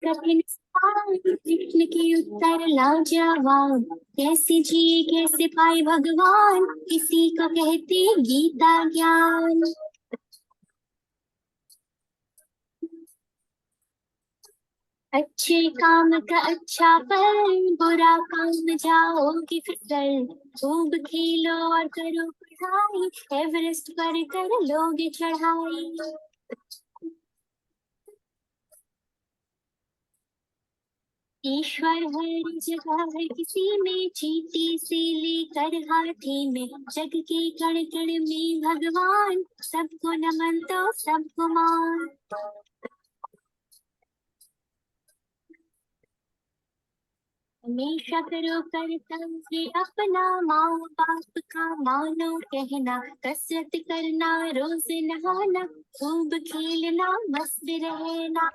कठिन सवाल, कृष्ण के उत्तर लाजवाब। कैसे जिए कैसे पाए भगवान, किसी को कहते गीता ज्ञान। अच्छे काम का अच्छा फल, बुरा काम जाओगे फिसल। खूब खेलो और करो पढ़ाई, एवरेस्ट पर कर लोगे चढ़ाई। ईश्वर हर जगह हर किसी में, चींटी से लेकर हाथी में। जग के कण कण में भगवान, सबको नमन तो सबको मान। हमेशा करो कर्तव्य अपना, माँ बाप का मानो कहना। कसरत करना रोज नहाना, खूब खेलना मस्त रहना।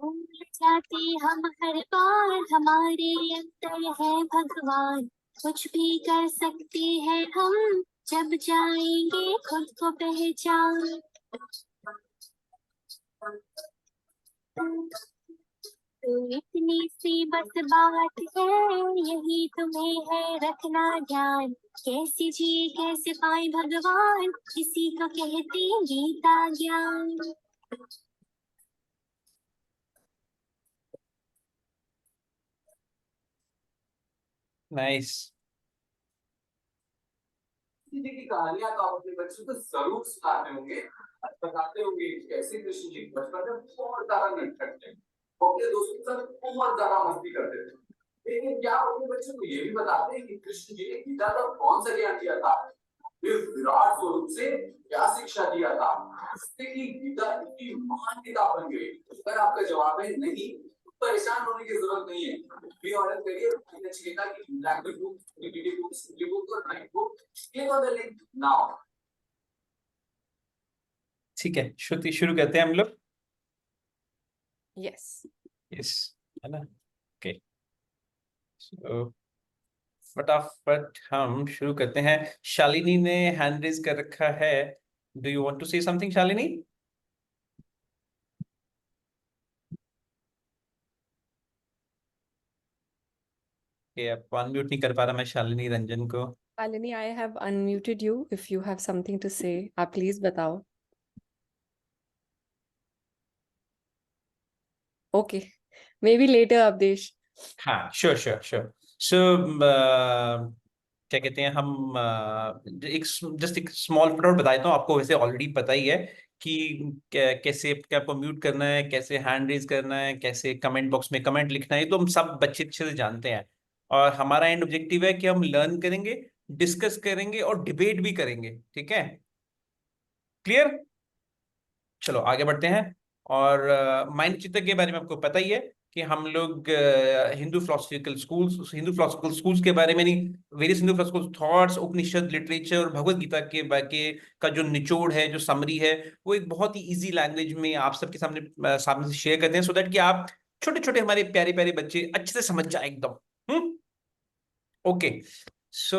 भूल जाते हम हर बार, हमारे अंदर है भगवान। कुछ भी कर सकते हैं हम, जब जाएंगे खुद को पहचान। तो इतनी सी बस बात है, यही तुम्हें है रखना ध्यान। कैसे जिए कैसे पाए भगवान, किसी को कहते गीता ज्ञान। नाइस। कृष्ण जी की कहानियां तो आप अपने बच्चों को जरूर सुनाते होंगे, बताते होंगे कैसे कृष्ण जी बचपन में बहुत ज्यादा नटखट थे, वो अपने दोस्तों के साथ बहुत ज्यादा मस्ती करते थे। लेकिन क्या अपने बच्चों को ये भी बताते हैं कि कृष्ण जी ने गीता का कौन सा ज्ञान दिया था, इस विराट स्वरूप से क्या शिक्षा दिया था, जिससे कि गीता इतनी महान किताब बन गई? अगर आपका जवाब है नहीं, परेशान होने की जरूरत नहीं है। भी ऑर्डर करिए नचिकेता की black book, PPT book, study book और night book. Click on the link now. ठीक है श्रुति, शुरू करते हैं हम लोग। यस। यस, है ना? ओके, सो फटाफट हम शुरू करते हैं। शालिनी ने हैंड रेज कर रखा है। Do you want to say something Shalini? आप अनम्यूट नहीं कर पा रहा मैं शालिनी रंजन को। Shalini, I have unmuted you. If you have something to say, आप प्लीज बताओ। Okay, maybe later, Avdhesh. हाँ, श्योर श्योर श्योर। सो क्या कहते हैं हम एक जस्ट एक स्मॉल फटाफट बता देता हूँ आपको। वैसे ऑलरेडी पता ही है कि कैसे क्या आपको म्यूट करना है, कैसे हैंड रेज करना है, कैसे कमेंट बॉक्स में कमेंट लिखना है, तो हम सब बच्चे अच्छे से जानते हैं। और हमारा एंड ऑब्जेक्टिव है कि हम लर्न करेंगे, डिस्कस करेंगे और डिबेट भी करेंगे। ठीक है, क्लियर? चलो आगे बढ़ते हैं। और माइंड चित्र के बारे में आपको पता ही है कि हम लोग हिंदू फिलोसफिकल स्कूल्स के बारे में नहीं, वेरियस हिंदू फिलोसफिकल थॉट्स, उपनिषद, लिटरेचर और भगवत गीता के बाकी का जो निचोड़ है, जो समरी है, वो एक बहुत ही इजी लैंग्वेज में आप सबके सामने सामने से शेयर करते हैं, सो दैट कि आप छोटे छोटे हमारे प्यारे प्यारे बच्चे अच्छे से समझ जाए एकदम। ओके, सो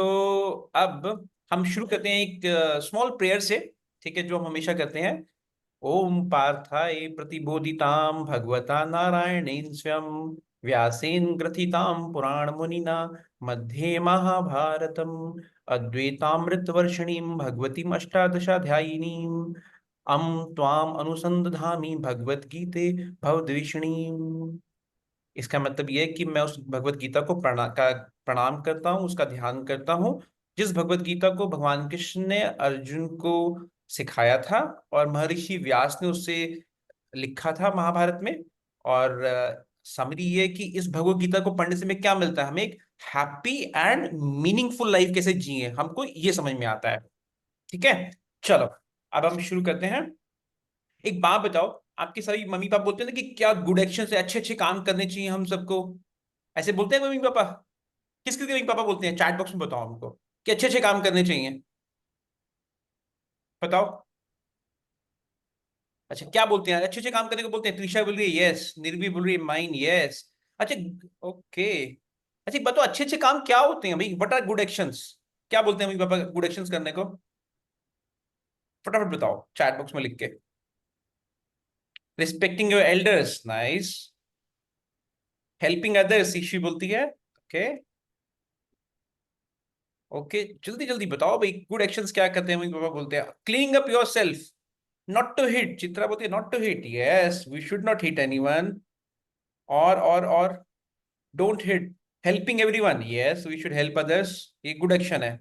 अब हम शुरू करते हैं एक स्मॉल प्रेयर से। ठीक है, जो हम हमेशा करते हैं। ओम पार्थाय प्रतिबोधितां भगवता नारायणेन स्वयं, व्यासेन ग्रथितां पुराण मुनिना मध्ये महाभारतम, अद्वैतामृत वर्षिणीं भगवतीम् अष्टादशाध्यायिनीं, अम त्वाम अनुसंदधामि भगवत गीते भवद्वेषिणीम्। इसका मतलब यह है कि मैं उस भगवत गीता को प्रणाम करता हूँ, उसका ध्यान करता हूँ, जिस भगवत गीता को भगवान कृष्ण ने अर्जुन को सिखाया था और महर्षि व्यास ने उससे लिखा था महाभारत में। और समरी ये कि इस भगवत गीता को पढ़ने से हमें क्या मिलता है, हमें एक हैप्पी एंड मीनिंगफुल लाइफ कैसे जिए, हमको ये समझ में आता है। ठीक है, चलो अब हम शुरू करते हैं। एक बात बताओ, आपके सभी मम्मी पापा बोलते हैं ना कि क्या गुड एक्शन से अच्छे अच्छे काम करने चाहिए हम सबको, ऐसे बोलते हैं मम्मी पापा? किस किस के मम्मी पापा बोलते हैं, चैट बॉक्स में बताओ हमको कि अच्छे अच्छे काम करने चाहिए। बताओ। अच्छा, क्या बोलते हैं? अच्छे अच्छे काम करने को बोलते हैं। त्रिशा बोल रही है यस, निर्भी बोल रही है माइन यस। अच्छा, ओके। अच्छा बताओ, अच्छे अच्छे काम क्या होते हैं भाई? What are good actions? क्या बोलते हैं मम्मी पापा गुड एक्शंस करने को? फटाफट बताओ चैट बॉक्स में लिख के। Respecting your elders, nice. Helping others, Ishi बोलती है। ओके ओके, जल्दी जल्दी बताओ भाई, गुड एक्शंस क्या करते हैं? मम्मी पापा बोलते हैं cleaning up yourself, not to hit. Chitra बोलती है not to hit, yes we should not hit anyone. और don't hit. Helping everyone, yes we should help others, ये गुड एक्शन है।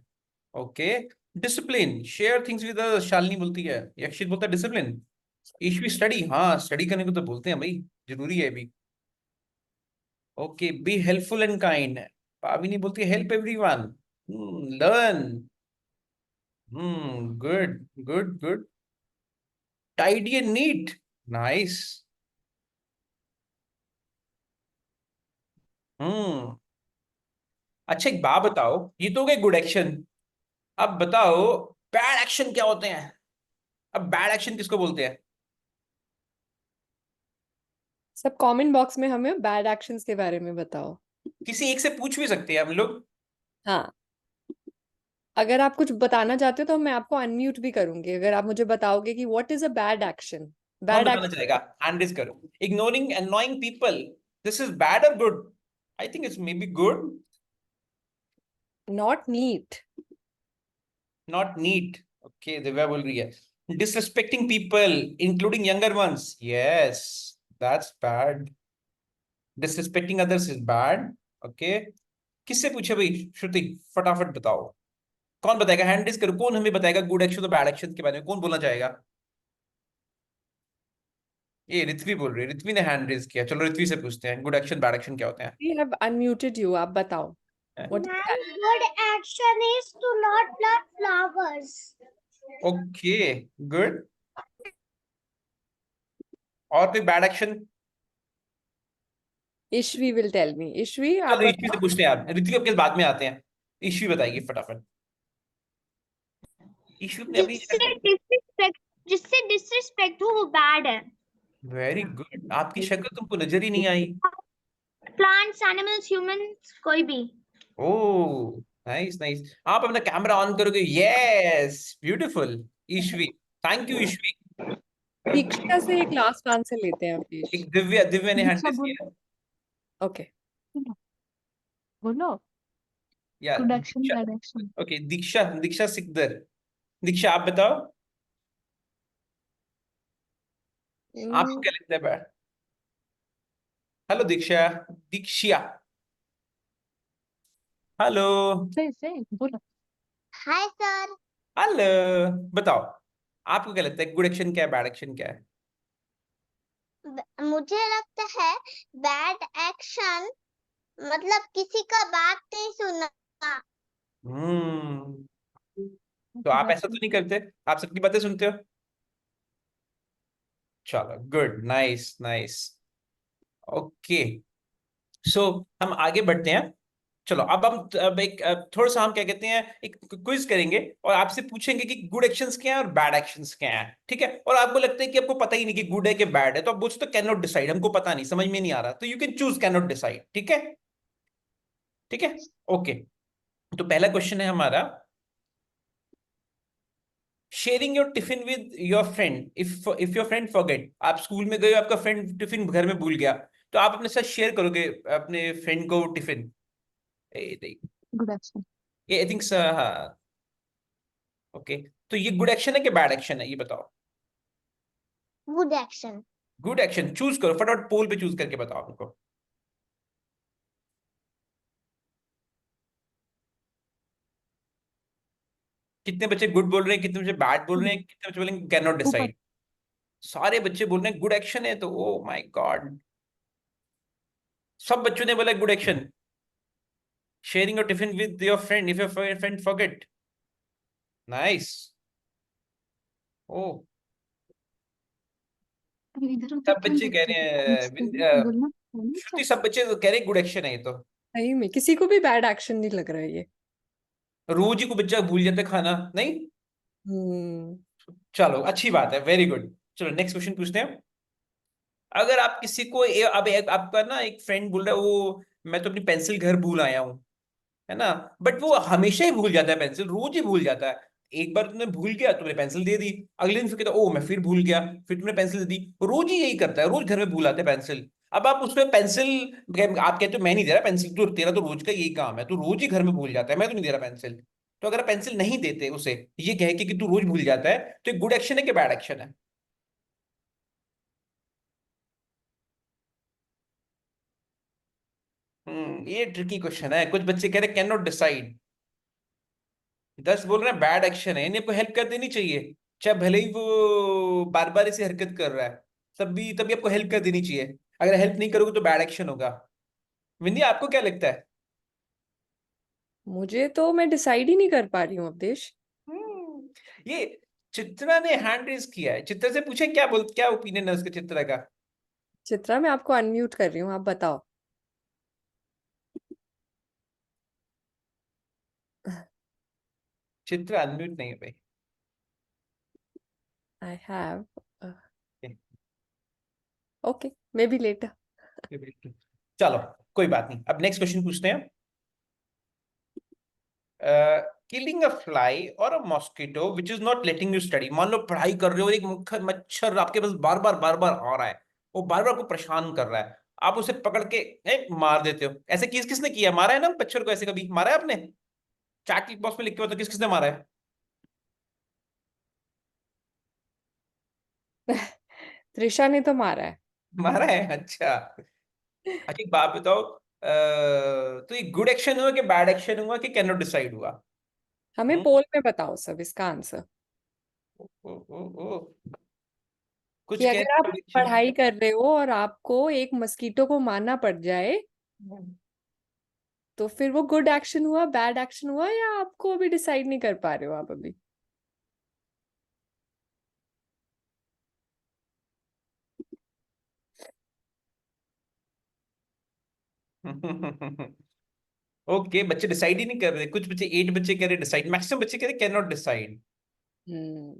Okay. Discipline, share things with others, Shalini बोलती है। यक्षित बोलता है discipline. ईश्वी स्टडी, हाँ स्टडी करने को तो बोलते हैं भाई, जरूरी है अभी। Okay, be helpful and kind, Pavini बोलती है help everyone, learn. Good good good. Tidy and neat, nice. Hmm अच्छा एक बात बताओ, ये तो हो गए गुड एक्शन, अब बताओ बैड एक्शन क्या होते हैं? अब बैड एक्शन किसको बोलते हैं? सब कमेंट बॉक्स में हमें बैड एक्शंस के बारे में बताओ। किसी एक से पूछ भी सकते हैं हम लोग। हाँ, अगर आप कुछ बताना चाहते हो तो मैं आपको अनम्यूट भी करूंगी अगर आप मुझे बताओगे कि what is a bad action. कौन बैड बताना एक्शन चाहेगा? हैंड रेज करो। Ignoring unknowing people, this is bad और good? I think it's maybe good. Not neat. Not neat, okay Divya बोल रही है। Disrespecting people including younger ones, yes that's bad. Disrespecting others is bad. Okay, किससे पूछे भाई? श्रुति फटाफट बताओ, कौन बताएगा? हैंड रेज करो, कौन हमें बताएगा गुड एक्शन और बैड एक्शन के बारे में, कौन बोलना चाहेगा? ये ऋत्वी बोल रही है, ऋत्वी ने हैंड रेज किया, चलो ऋत्वी से पूछते हैं गुड एक्शन बैड एक्शन क्या होते वी हैव अनम्यूटेड यू, आप बताओ। हैं। What is Ma'am, good action is to not plant flowers. Okay good. और कोई bad action? Ishvi will tell me. Ishvi आप चलो ईश्वी से बताओ। पूछते हैं आप, ऋतिक आपके बाद में आते हैं। ईश्वी बताइए फटाफट। ईश्वी ने अभी जिससे डिसरिस्पेक्ट जिससे डिसरिस्पेक्ट हो वो बैड है। वेरी गुड, आपकी शक्ल तुमको नजर ही नहीं आई। प्लांट्स, एनिमल्स, ह्यूमंस, कोई भी। ओह नाइस नाइस, आप अपना कैमरा ऑन करोगे, यस ब्यूटीफुल। ईश्वी, थैंक यू ईश्वी। दीक्षा से एक लास्ट आंसर लेते हैं प्लीज। एक दिव्या, दिव्या ने हैंड दीक्षा रेज बोलो। किया। ओके। बोलो। या गुड एक्शन, दीक्षा, बैड एक्शन। ओके दीक्षा, दीक्षा सिकदर। दीक्षा आप बताओ, आपको क्या लगता है बैड? हेलो दीक्षा, दीक्षा, हेलो। से बोलो। Hi sir. हेलो, बताओ आपको क्या लगता है गुड एक्शन क्या है, बैड एक्शन क्या है? मुझे लगता है बैड एक्शन मतलब किसी का बात नहीं सुनना। हम्म तो आप ऐसा तो नहीं करते, आप सबकी बातें सुनते हो? चलो गुड, नाइस नाइस। ओके, सो हम आगे बढ़ते हैं। चलो अब हम अब एक थोड़ा सा हम क्या कहते हैं, एक क्विज करेंगे और आपसे पूछेंगे कि गुड एक्शंस क्या है और बैड एक्शंस क्या है, ठीक है? और आपको लगता है कि आपको पता ही नहीं कि गुड है कि बैड है, तो आप बोल सकते हो कैन नॉट डिसाइड, हमको पता नहीं, समझ में नहीं आ रहा, तो you can choose can not decide, ठीक है? ठीक है, ओके। तो पहला क्वेश्चन है हमारा, sharing your tiffin with your friend, if your friend forget, आप स्कूल में गए, आपका फ्रेंड टिफिन घर में भूल गया, तो आप अपने साथ शेयर करोगे अपने फ्रेंड को टिफिन? Good action. ये आई थिंक, हाँ ओके। तो ये गुड एक्शन है कि बैड एक्शन है, ये बताओ। Good action. Good action, choose करो फटाफट, पोल पे चूज करके बताओ हमको। कितने बच्चे गुड बोल रहे हैं, कितने बच्चे बैड बोल रहे हैं, कितने बच्चे बोलेंगे कैन नॉट डिसाइड? सारे बच्चे बोल रहे हैं गुड एक्शन है, तो ओ माय गॉड, सब बच्चों ने बोला good action. Sharing your tiffin with your friend if your friend forget, nice. ओ, इधर उधर सब क्यों बच्चे कह देखते रहे हो? हैं बोलना नहीं श्रुति, सब बच्चे तो कह रहे हैं गुड एक्शन है ये तो। सही में किसी को भी बैड एक्शन नहीं लग रहा है ये। रोज ही को बच्चा भूल जाता है खाना, नहीं? हम्म चलो अच्छी बात है, वेरी गुड। चलो नेक्स्ट क्वेश्चन पूछते हैं। अगर आप किसी को आपका ना एक फ्रेंड बोल रहा है, वो मैं तो अपनी पेंसिल घर भूल आया हूँ, है ना, बट वो हमेशा ही भूल जाता है, पेंसिल रोज ही भूल जाता है, एक बार तुमने भूल गया, तुमने पेंसिल दे दी, अगले दिन फिर कहता ओ मैं फिर भूल गया, फिर तुमने पेंसिल दे दी। रोज ही यही करता है, रोज घर में भूल आते पेंसिल। अब आप उसमें पेंसिल, आप कहते हो मैं नहीं दे रहा पेंसिल, तो तेरा तो रोज का यही काम है, तू रोज ही घर में भूल जाता है, मैं तो नहीं दे रहा पेंसिल। तो अगर आप पेंसिल नहीं देते उसे, ये कह के कि तू रोज भूल जाता है, तो एक गुड एक्शन है कि बैड एक्शन है? ये ट्रिकी क्वेश्चन है। कुछ बच्चे कह रहे कैन नॉट डिसाइड, 10 बोल रहे हैं बैड एक्शन है, इन्हें को हेल्प कर देनी चाहिए, चाहे भले ही वो बार बार ऐसे हरकत कर रहा है, तभी तभी आपको हेल्प कर देनी चाहिए। अगर हेल्प नहीं करोगे तो बैड एक्शन होगा। विंदी आपको क्या लगता है? मुझे तो, मैं डिसाइड ही नहीं कर पा रही हूँ अवधेश। ये चित्रा ने हैंड रेज किया है, चित्रा से पूछे क्या ओपिनियन है उसके, चित्रा का। चित्रा, मैं आपको अनम्यूट कर रही हूँ, आप बताओ। चित्रा अनम्यूट नहीं है भाई। I have, Okay, okay, maybe later. चलो कोई बात नहीं, अब नेक्स्ट क्वेश्चन पूछते हैं। किलिंग अ फ्लाई और a mosquito which is not letting you study. मान लो पढ़ाई कर रहे हो, एक मच्छर आपके पास बार बार आ रहा है, वो बार बार को परेशान कर रहा है, आप उसे पकड़ के मार देते हो। ऐसे किसने किया, मारा है ना मच्छर को? ऐसे कभी मारा है आपने? चैट बॉक्स में लिख के बताओ किसने मारा है। त्रिशा ने तो मारा है। मारा है, अच्छा। अच्छा एक बात बताओ, तो ये गुड एक्शन हुआ कि बैड एक्शन हुआ कि कैन नॉट डिसाइड हुआ? हमें हम्म? पोल में बताओ सब इसका आंसर। ओ, ओ, ओ, ओ, कि कुछ कह अगर रहे आप गुड एक्शन। पढ़ाई कर रहे हो और आपको एक मस्कीटो को मारना पड़ जाए, तो फिर वो गुड एक्शन हुआ, बैड एक्शन हुआ, या आपको अभी डिसाइड नहीं कर पा रहे हो आप अभी? ओके, बच्चे डिसाइड ही नहीं कर रहे, कुछ बच्चे 8 बच्चे कह रहे डिसाइड, मैक्सिमम बच्चे कह रहे कैन नॉट डिसाइड। हम्म।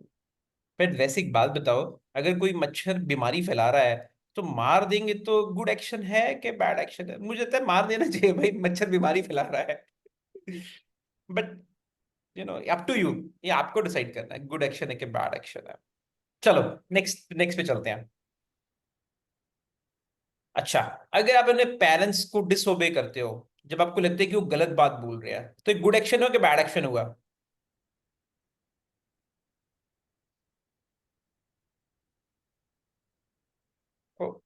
पर वैसे एक बात बताओ, अगर कोई मच्छर बीमारी फैला रहा है, तो मार देंगे तो गुड एक्शन है कि बैड एक्शन है? मुझे लगता है मार देना चाहिए भाई, मच्छर बीमारी फैला रहा है। बट अप टू यू, ये आपको डिसाइड करना है गुड एक्शन है कि बैड एक्शन है। चलो नेक्स्ट नेक्स्ट पे चलते हैं। अच्छा, अगर आप अपने पेरेंट्स को डिसओबे करते हो, जब आपको लगता है कि वो गलत बात बोल रहे हैं, तो एक गुड एक्शन हो कि बैड एक्शन हुआ? ओ,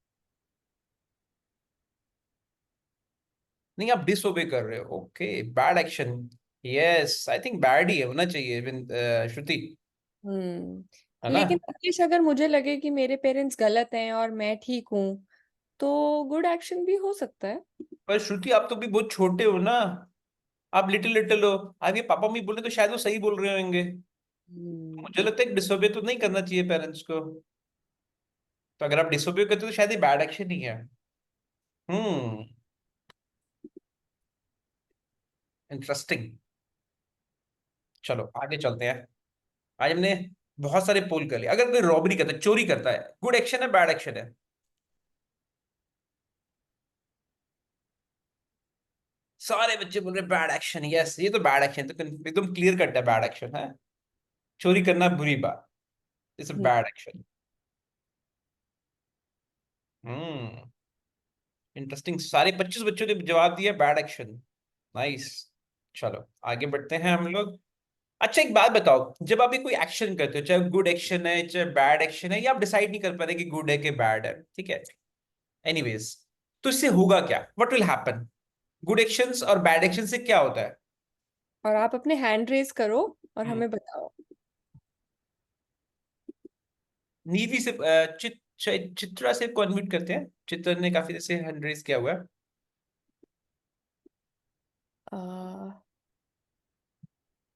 नहीं आप डिसओबे कर रहे हो, okay, bad action. Yes, I think bad ही होना चाहिए श्रुति, है ना? लेकिन अवधेश, अगर मुझे लगे कि मेरे पेरेंट्स गलत हैं और मैं ठीक हूँ, तो गुड एक्शन भी हो सकता है। पर श्रुति आप तो भी बहुत छोटे हो ना, आप लिटिल लिटिल हो। आप ये पापा मम्मी बोले तो शायद वो सही बोल रहे होंगे। हम्म। मुझे लगता है डिसओबे तो नहीं करना चाहिए पेरेंट्स को। तो अगर आप डिसओबे करते हो तो शायद ये बैड एक्शन ही है। हम्म, इंटरेस्टिंग। चलो आगे चलते हैं। आज हमने बहुत सारे पोल कर लिए। अगर कोई रॉबरी करता है, चोरी करता है, गुड एक्शन है बैड एक्शन है? सारे बच्चे बोल रहे बैड एक्शन, यस ये तो बैड एक्शन, तो एकदम क्लियर कट है बैड एक्शन है। चोरी करना बुरी बात, it's a hmm. Bad action. Hmm, interesting. सारे 25 बच्चों ने जवाब दिया बैड एक्शन। नाइस। चलो आगे बढ़ते हैं हम लोग। अच्छा एक बात बताओ, जब आप ये कोई एक्शन करते हो, चाहे गुड एक्शन है चाहे बैड एक्शन है, या आप डिसाइड नहीं कर पा रहे कि गुड है कि बैड है, ठीक है, एनीवेज, तो इससे होगा क्या, what will happen? Good actions और बैड एक्शन से क्या होता है? और आप अपने हैंड रेज करो और हम्म, हमें बताओ। नीवी से चित्रा से को अनम्यूट करते हैं। चित्रा ने काफी देर से हैंड रेज किया हुआ आ,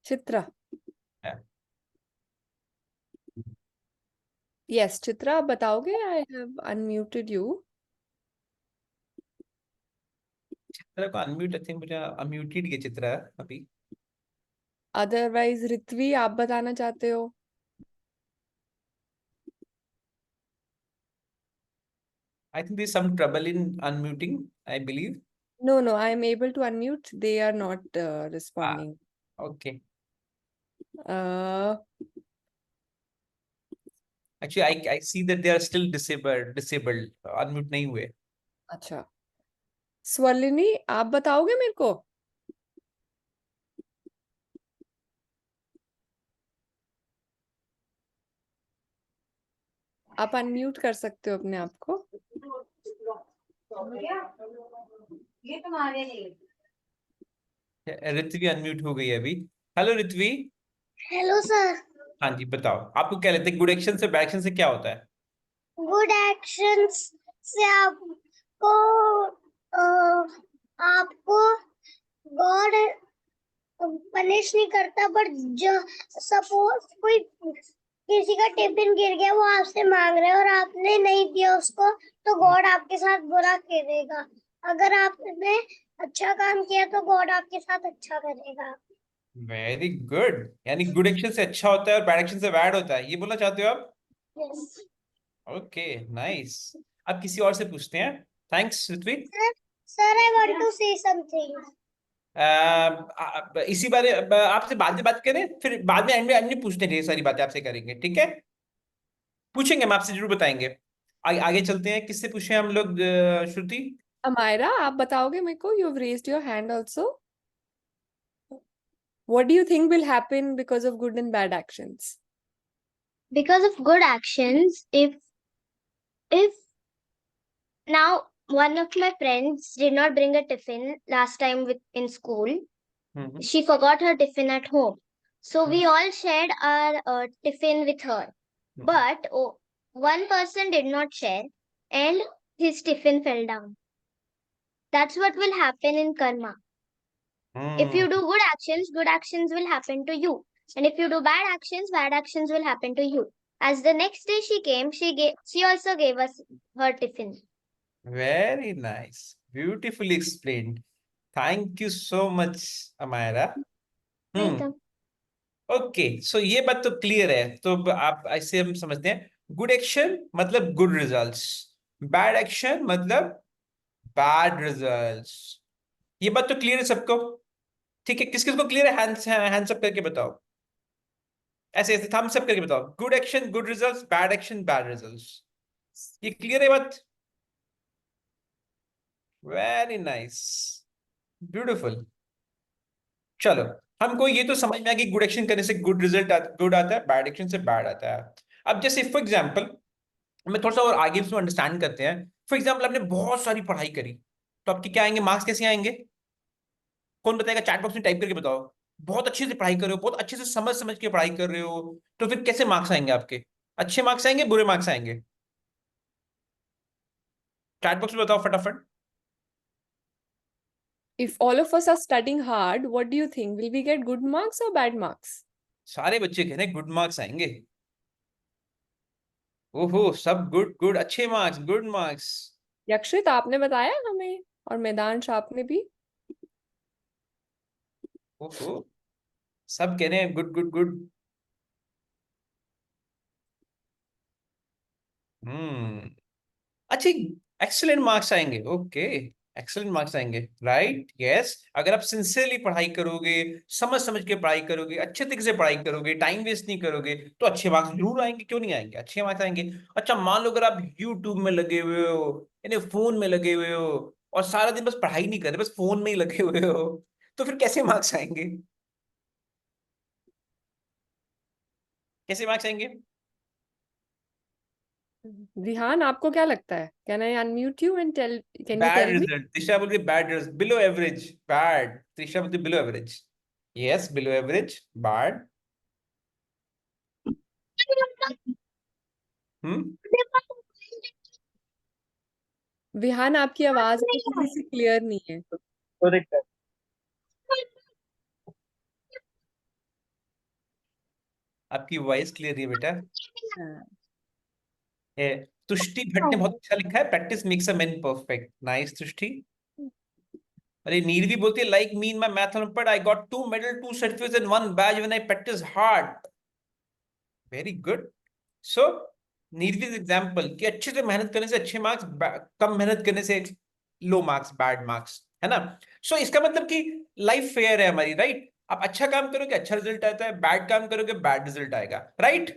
चित्रा। है। यस चित्रा, आप बताओगे? I have unmuted you. Chitra को अनम्यूट, आई थिंक मुझे अनम्यूटेड किया चित्रा अभी। अदरवाइज ऋत्वी, आप बताना चाहते हो? I think there some trouble in unmuting, I believe. No no, I am able to unmute, they are not responding. Okay, Actually, I see that they are still disabled. Unmute नहीं हुए. अच्छा, स्वर्लिनी आप बताओगे मेरे को? आप अनम्यूट कर सकते हो अपने आप को. ये तुम्हारे लिए. ऋत्वी अनम्यूट हो गई है अभी. हेलो ऋत्वी. Hello sir. हाँ जी, बताओ आपको क्या लगता है गुड एक्शन से बैड एक्शन से क्या होता है? गुड एक्शंस से आपको आपको गॉड पनिश नहीं करता, बट जो सपोज कोई किसी का टिफिन गिर गया, वो आपसे मांग रहा है और आपने नहीं दिया उसको, तो गॉड आपके साथ बुरा करेगा. अगर आपने अच्छा काम किया तो गॉड आपके साथ अच्छा करेगा. Very good. यानी गुड एक्शन से अच्छा होता है और बैड एक्शन से बैड होता है, ये बोलना चाहते हो आप? Yes okay, nice. अब किसी और से पूछते हैं. Thanks Ritvi. Sir, I want to say something. इसी बारे आपसे बाद में बात करें, फिर बाद में एंड में पूछते हैं, ढेर सारी बातें आपसे करेंगे, ठीक है? पूछेंगे, हम आपसे जरूर बताएंगे. आगे चलते हैं. किससे पूछे हम लोग? श्रुति. अमायरा आप बताओगे मेरे को? You have raised your hand also. What do you think will happen because of good and bad actions? Because of good actions, if now one of my friends did not bring a tiffin last time in school, hmm. she forgot her tiffin at home, so we all shared our tiffin with her, but one person did not share and his tiffin fell down. That's what will happen in karma. If you do good actions will happen to you, and if you do bad actions will happen to you. As the next day she came, she also gave us her tiffin. Very nice. Beautifully explained. Thank you so much, Amira. Welcome. Okay, so ये बात तो clear है. तो आप ऐसे हम समझते हैं गुड एक्शन मतलब गुड रिजल्ट्स, बैड एक्शन मतलब बैड रिजल्ट्स. ये बात तो क्लियर है सबको? ठीक है, किस किस को क्लियर है? हैंड्स अप करके बताओ. ऐसे ऐसे थम्स अप करके बताओ. Good action good results, bad action bad results. ये क्लियर है बात? Very nice, beautiful. चलो, हमको ये तो समझ में आ कि गुड एक्शन करने से गुड रिजल्ट गुड आता है, बैड एक्शन से बैड आता है. अब जैसे फॉर एग्जांपल हमें थोड़ा सा और आगे इसमें अंडरस्टैंड करते हैं. फॉर एग्जांपल आपने बहुत सारी पढ़ाई करी, तो आपके क्या आएंगे मार्क्स? कैसे आएंगे? कौन बताएगा? चैट बॉक्स में टाइप करके बताओ. बहुत अच्छे से पढ़ाई कर रहे हो, बहुत अच्छे से समझ समझ के पढ़ाई कर रहे हो, तो फिर कैसे मार्क्स आएंगे आपके? अच्छे मार्क्स आएंगे, बुरे मार्क्स आएंगे? चैट बॉक्स में बताओ फटाफट. If all of us are studying hard, what do you think? Will we get good marks or bad marks? सारे बच्चे कह रहे हैं गुड मार्क्स आएंगे. ओहो, सब गुड गुड, अच्छे मार्क्स, गुड मार्क्स. यक्षित आपने बताया हमें, और मैदान आपने भी. ओहो, सब कह रहे हैं गुड गुड गुड. अच्छा, एक्सीलेंट मार्क्स आएंगे. ओके, एक्सीलेंट मार्क्स आएंगे, राइट? यस. अगर आप सिंसियरली पढ़ाई करोगे, समझ समझ के पढ़ाई करोगे, अच्छे तरीके से पढ़ाई करोगे, टाइम वेस्ट नहीं करोगे, तो अच्छे मार्क्स जरूर आएंगे. क्यों नहीं आएंगे? अच्छे मार्क्स आएंगे. अच्छा, मान लो अगर आप यूट्यूब में लगे हुए हो, यानी फोन में लगे हुए हो, और सारा दिन बस पढ़ाई नहीं कर रहे, बस फोन में ही लगे हुए हो, तो फिर कैसे मार्क्स आएंगे? कैसे मार्क्स आएंगे? विहान आपको क्या लगता है? Can I unmute you and can you bad tell me? Result. Trisha बोल रही bad result, below average, bad. Trisha बोलती below average. Yes, below average, bad. Vihaan आपकी आवाज थोड़ी सी क्लियर नहीं है. आपकी वॉइस क्लियर नहीं है बेटा. हाँ. तुष्टि भट्ट ने बहुत अच्छा लिखा है, practice makes a man perfect. Nice Tushti. अरे नीरवी बोलती है like me in my math olympiad I got 2 medal 2 certificates and 1 badge when I practice hard. Very good. So Niravi's example कि अच्छे से मेहनत करने से अच्छे मार्क्स, कम मेहनत करने से लो मार्क्स, बैड मार्क्स, है ना? सो इसका मतलब कि लाइफ फेयर है हमारी, राइट? आप अच्छा काम करोगे अच्छा रिजल्ट आता है, बैड काम करोगे बैड रिजल्ट आएगा, राइट?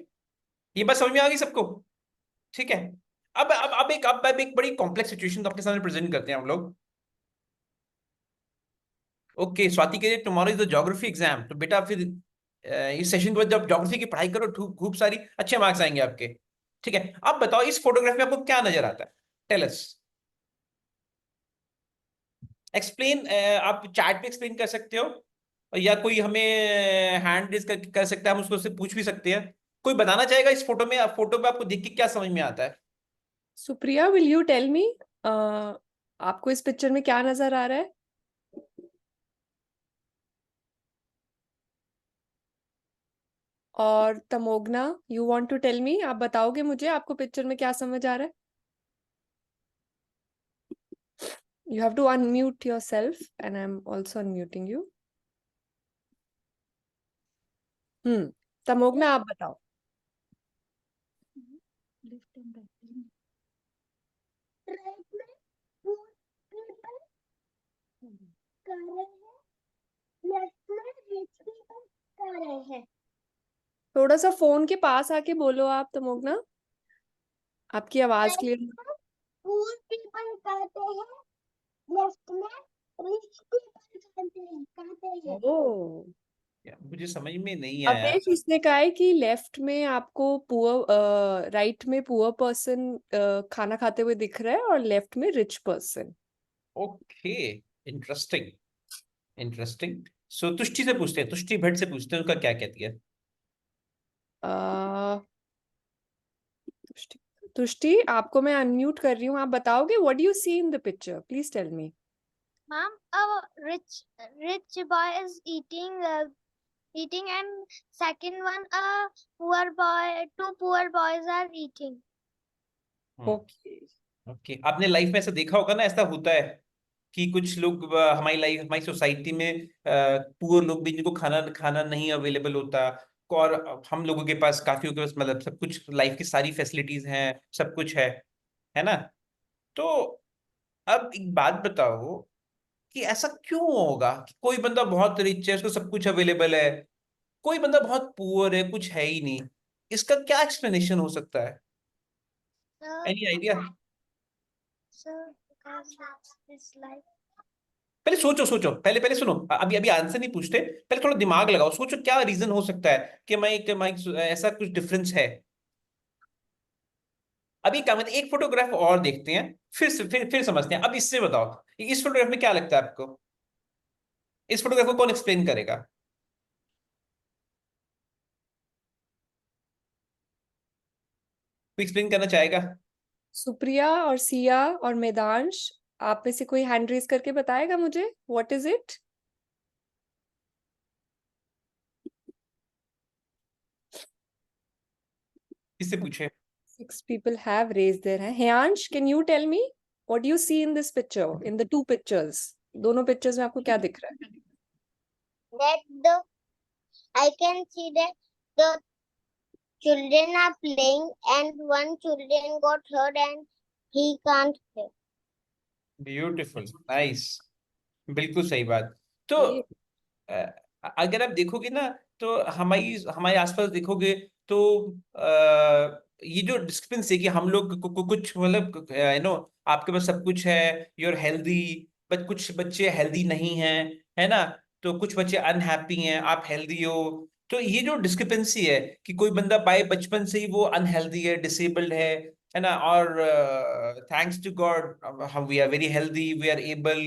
ये बात समझ में आ गई सबको? ठीक है। अब एक बड़ी कॉम्प्लेक्स सिचुएशन आपके सामने प्रेजेंट करते हैं हम लोग। ओके, स्वाति के लिए tomorrow is the geography exam, तो बेटा फिर इस सेशन के बाद जब ज्योग्राफी की पढ़ाई करो खूब सारी अच्छे मार्क्स आएंगे आपके। ठीक है, अब बताओ इस फोटोग्राफ में आपको क्या नजर आता है? Tell us, explain. आप चैट पे एक्सप्लेन कर सकते हो, या कोई हमें हैंड रेज कर सकता है, हम उसको से पूछ भी सकते हैं। कोई बताना चाहेगा इस फोटो में, फोटो पे आपको देख के क्या समझ में आता है? Supriya, will you tell me, आपको इस पिक्चर में क्या नजर आ रहा है? और Tamogna, you want to tell me, आप बताओगे मुझे आपको पिक्चर में क्या समझ आ रहा है? You have to unmute yourself and I'm also unmuting you. Tamogna आप बताओ। राइट में four people कर रहे हैं, लेफ्ट में rich people कर रहे हैं। थोड़ा सा फोन के पास आके बोलो आप तमोगना, आपकी आवाज क्लियर। Poor people कहते हैं, लेफ्ट में rich people कहते हैं। ओ, मुझे समझ में नहीं आया। अवेश, इसने कहा है कि लेफ्ट में आपको पुअर, राइट में पुअर पर्सन खाना खाते हुए दिख रहा है और लेफ्ट में rich person. Okay, interesting interesting. So Tushti से पूछते हैं, तुष्टि भट्ट से पूछते हैं, उनका क्या कहती है? तुष्टि, तुष्टि आपको मैं अनम्यूट कर रही हूँ, आप बताओगे what do you see in the picture, please tell me. Ma'am, a rich boy is eating, and second one, a poor boy, two poor boys are eating. Okay, okay, आपने लाइफ में ऐसा देखा होगा ना, ऐसा होता है कि कुछ लोग हमारी लाइफ, हमारी सोसाइटी में पुअर लोग भी, जिनको खाना खाना नहीं अवेलेबल होता, और हम लोगों के पास, काफियों के पास मतलब सब कुछ, लाइफ की सारी फैसिलिटीज हैं, सब कुछ है ना? तो अब एक बात बताओ कि ऐसा क्यों होगा कि कोई बंदा बहुत रिच है, उसको सब कुछ अवेलेबल है, कोई बंदा बहुत पुअर है, कुछ है ही नहीं? इसका क्या एक्सप्लेनेशन हो सकता है? So, any idea? so because it's like पहले सोचो सोचो, पहले पहले सुनो, अभी अभी आंसर नहीं पूछते, पहले थोड़ा दिमाग लगाओ, सोचो क्या रीजन हो सकता है कि मैं ऐसा कुछ डिफरेंस है। अभी क्या मतलब, एक फोटोग्राफ और देखते हैं, फिर समझते हैं। अब इससे बताओ, इस फोटोग्राफ में क्या लगता है आपको? इस फोटोग्राफ को कौन एक्सप्लेन करेगा? कोई एक्सप्लेन करना चाहेगा? सुप्रिया और सिया और मेदांश, आप में से कोई हैंड रेज करके बताएगा मुझे व्हाट इज इट? किससे पूछे? 6 people have raised their hand. Heyansh, can you tell me what do you see in this picture, in the two pictures? दोनों पिक्चर्स में आपको क्या दिख रहा है? that I can see that the children are playing and one children got hurt and he can't play. Beautiful, nice, बिल्कुल सही बात। तो ये अगर आप देखोगे ना, तो हमारी हमारे आसपास देखोगे, तो ये जो डिस्क्रिपेंसी है कि हम लोग कुछ मतलब आपके पास सब कुछ है, यू आर हेल्दी, बट कुछ बच्चे हेल्दी नहीं हैं, है ना? तो कुछ बच्चे अनहैप्पी हैं, आप हेल्दी हो। तो ये जो डिस्क्रिपेंसी है कि कोई बंदा बाय बचपन से ही वो अनहेल्दी है, डिसेबल्ड है ना, और थैंक्स टू गॉड हम we are very healthy, we are able,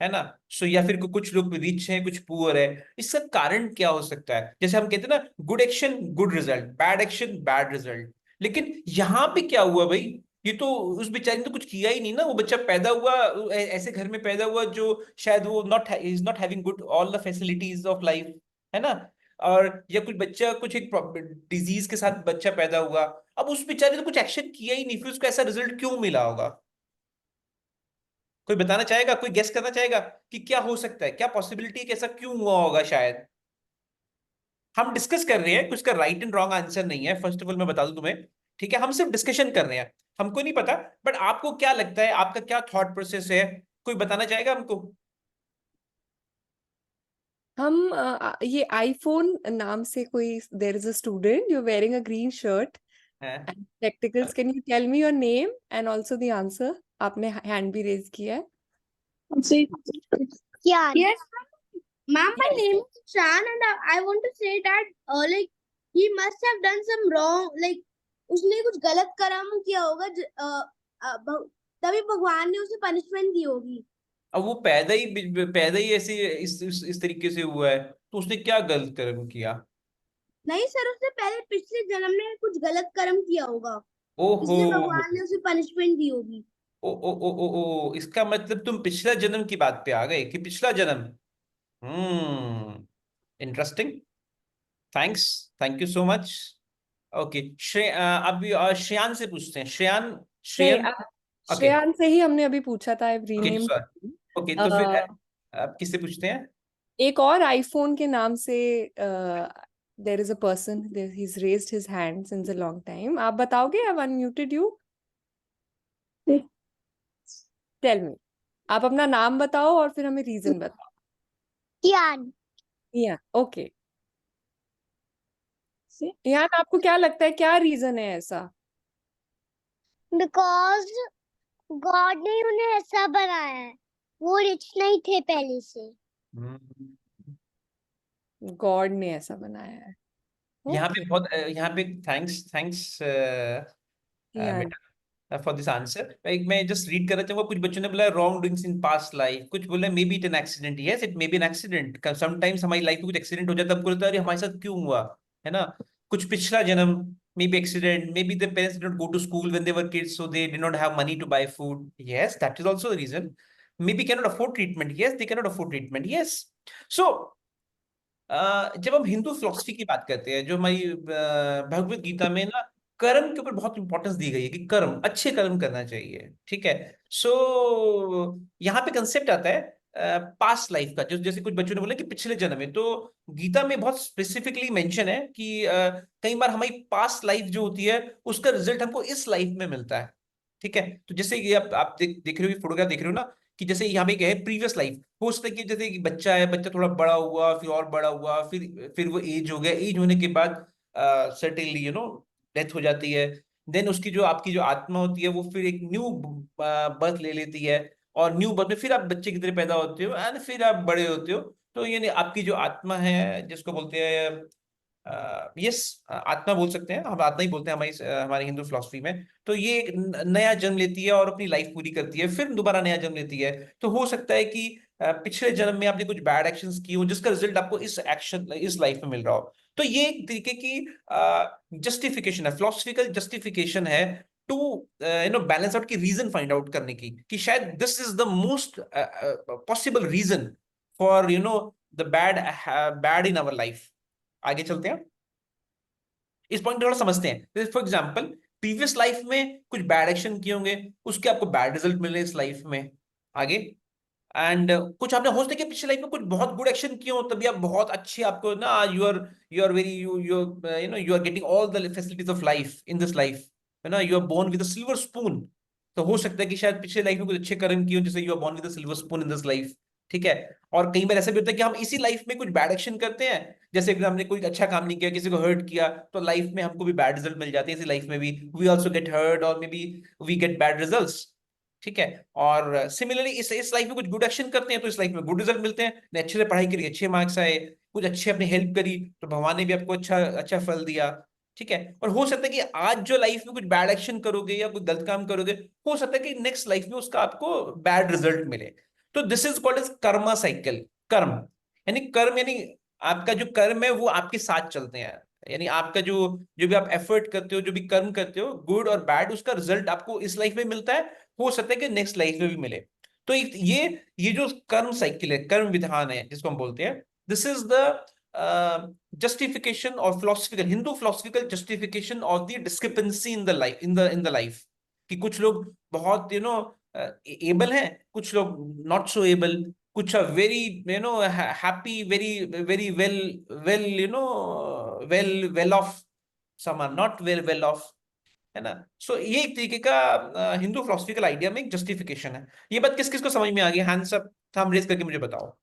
है ना? सो या फिर कुछ लोग रिच हैं, कुछ पुअर है। इसका कारण क्या हो सकता है? जैसे हम कहते हैं ना, good action good result, bad action bad result. लेकिन यहाँ पे क्या हुआ भाई? ये तो उस बेचारे ने तो कुछ किया ही नहीं ना, वो बच्चा पैदा हुआ ऐसे घर में पैदा हुआ जो शायद वो not is not having good all the facilities of life, है ना? और या कुछ बच्चा कुछ एक डिजीज के साथ बच्चा पैदा हुआ, अब उस बेचारे ने तो कुछ एक्शन किया ही नहीं, फिर उसको ऐसा रिजल्ट क्यों मिला होगा? कोई बताना चाहेगा, कोई गेस करना चाहेगा कि क्या हो सकता है, क्या पॉसिबिलिटी है कि ऐसा क्यों हुआ होगा? शायद हम डिस्कस कर रहे हैं, कुछ का राइट एंड रॉन्ग आंसर नहीं है, फर्स्ट ऑफ ऑल मैं बता दूं तुम्हें, ठीक है? हम सिर्फ डिस्कशन कर रहे हैं, हमको नहीं पता, बट आपको क्या लगता है, आपका क्या थॉट प्रोसेस है? कोई बताना चाहेगा हमको? ये आईफोन नाम से कोई, there is a student you wearing a green shirt हैं? And spectacles, can you tell me your name and also the answer? आपने हैंड भी रेज किया है। Yeah. Yes, ma'am, my name is Shan, and I want to say that like he must have done some wrong, like उसने कुछ गलत कर्म किया होगा, तभी भगवान ने उसे पनिशमेंट दी होगी। अब वो पैदा ही ऐसे इस तरीके से हुआ है, तो उसने क्या गलत कर्म किया? नहीं सर, उसने पहले पिछले जन्म में कुछ गलत कर्म किया होगा, ओहो, इसलिए भगवान ने उसे पनिशमेंट दी होगी। ओ, इसका मतलब तुम पिछला जन्म की बात पे आ गए कि पिछला जन्म। Interesting. Thanks, thank you so much. Okay, अभी श्रेयान से पूछते हैं। श्रेयान, नहीं, श्रेयन। ओके, श्रेयान से ही हमने अभी पूछा था, आई ओके, रीनेम। ओके, तो फिर अब किससे पूछते हैं? एक और आईफोन के नाम से there is a person, he is raised his hand since a long time. आप बताओगे? I have unmuted you. Tell me, आप अपना नाम बताओ और फिर हमें रीजन बताओ। Kian. या ओके, यान आपको क्या लगता है, क्या रीजन है ऐसा? Because God ने उन्हें ऐसा बनाया है, वो रिच नहीं थे पहले से। गॉड ने ऐसा बनाया है। यहाँ पे बहुत यहाँ पे थैंक्स यान बेटा फॉर दिस आंसर। मैं जस्ट रीड करना चाहूंगा। कुछ बच्चों ने बोला wrong doings in past life, कुछ बोला may be it an accident. Yes, it may be an accident. Sometimes हमारी लाइफ में कुछ एक्सीडेंट हो जाता है, हमको लगता है अरे हमारे साथ क्यों हुआ, है ना। कुछ पिछला जन्म, maybe accident, maybe the parents did not go to school when they were kids, so they did not have money to buy food. Yes, that is also the reason. Maybe can not afford treatment. Yes, they can not afford treatment. Yes. So जब हम Hindu philosophy की बात करते हैं, जो हमारी भगवत गीता में ना कर्म के ऊपर बहुत इंपॉर्टेंस दी गई है कि कर्म, अच्छे कर्म करना चाहिए, ठीक है। सो यहाँ पे कंसेप्ट आता है पास्ट लाइफ का, जो जैसे कुछ बच्चों ने बोला कि पिछले जन्म में, तो गीता में बहुत स्पेसिफिकली मेंशन है कि कई बार हमारी पास्ट लाइफ जो होती है उसका रिजल्ट हमको इस लाइफ में मिलता है, ठीक है। तो जैसे ये आप देख रहे हो, फोटोग्राफ देख रहे हो ना, कि जैसे यहाँ पे क्या है, प्रीवियस लाइफ हो सकता है कि जैसे कि बच्चा है, बच्चा थोड़ा बड़ा हुआ, फिर और बड़ा हुआ, फिर वो एज हो गया, एज होने के बाद सर्टेनली डेथ हो जाती है। देन उसकी जो आपकी जो आत्मा होती है वो फिर एक न्यू बर्थ ले लेती है, और न्यू बर्थ में फिर आप बच्चे की तरह पैदा होते हो एंड फिर आप बड़े होते हो। तो यानी आपकी जो आत्मा है, जिसको बोलते हैं यस, आत्मा बोल सकते हैं, हम आत्मा ही बोलते हैं हमारी हिंदू फिलोसफी में। तो ये एक नया जन्म लेती है और अपनी लाइफ पूरी करती है, फिर दोबारा नया जन्म लेती है। तो हो सकता है कि पिछले जन्म में आपने कुछ बैड एक्शंस किए हो, जिसका रिजल्ट आपको इस लाइफ में मिल रहा हो। तो ये एक तरीके की जस्टिफिकेशन है, फिलोसफिकल जस्टिफिकेशन है टू बैलेंस आउट की, रीजन फाइंड आउट करने की, कि शायद this is the most possible reason for the bad in our life. आगे चलते हैं, इस पॉइंट थोड़ा समझते हैं। फॉर एग्जाम्पल, प्रीवियस लाइफ में कुछ बैड एक्शन किए होंगे, उसके आपको बैड रिजल्ट मिल रहे हैं इस लाइफ में। आगे, एंड कुछ आपने हो सकता है कि पिछले लाइफ में कुछ बहुत गुड एक्शन किए हो, तभी आप बहुत अच्छे, आपको ना you are very you are getting all the facilities of life in this life, है ना। You are born with a silver spoon. तो हो सकता है कि शायद पिछले लाइफ में कुछ अच्छे कर्म किए हो, जैसे you are born with a silver spoon in this life, ठीक है। और कई बार ऐसा भी होता है कि हम इसी लाइफ में कुछ बैड एक्शन करते हैं, जैसे कि हमने कोई अच्छा काम नहीं किया, किसी को हर्ट किया, तो लाइफ में हमको भी बैड रिजल्ट मिल जाते हैं। इसी लाइफ में भी वी आल्सो गेट हर्ट, और maybe we get bad results, ठीक है। और सिमिलरली इस लाइफ में कुछ गुड एक्शन करते हैं, तो इस लाइफ में गुड रिजल्ट मिलते हैं। ने अच्छे से पढ़ाई करी, अच्छे मार्क्स आए, कुछ अच्छे अपनी हेल्प करी, तो भगवान ने भी आपको अच्छा अच्छा फल दिया, ठीक है। और हो सकता है कि आज जो लाइफ में कुछ बैड एक्शन करोगे या कोई गलत काम करोगे, हो सकता है कि नेक्स्ट लाइफ में उसका आपको बैड रिजल्ट मिले। तो this is called as karma cycle. कर्म यानी आपका जो कर्म है वो आपके साथ चलते हैं, यानी आपका जो जो भी आप एफर्ट करते हो, जो भी कर्म करते हो, गुड और बैड, उसका रिजल्ट आपको इस लाइफ में मिलता है, हो सकता है कि नेक्स्ट लाइफ में भी मिले। तो ये जो कर्म साइकिल है, कर्म विधान है जिसको हम बोलते हैं, दिस इज द जस्टिफिकेशन और philosophical, Hindu philosophical justification of the discrepancy in the life, कि कुछ लोग बहुत एबल हैं, कुछ लोग नॉट सो एबल, कुछ are very happy, very very well well well off, some are not well off, है ना। सो ये एक तरीके का हिंदू फिलोसफिकल आइडिया में एक जस्टिफिकेशन है। ये बात किस किस को समझ में आ गई? हैंड्स अप, थंब रेज करके मुझे बताओ।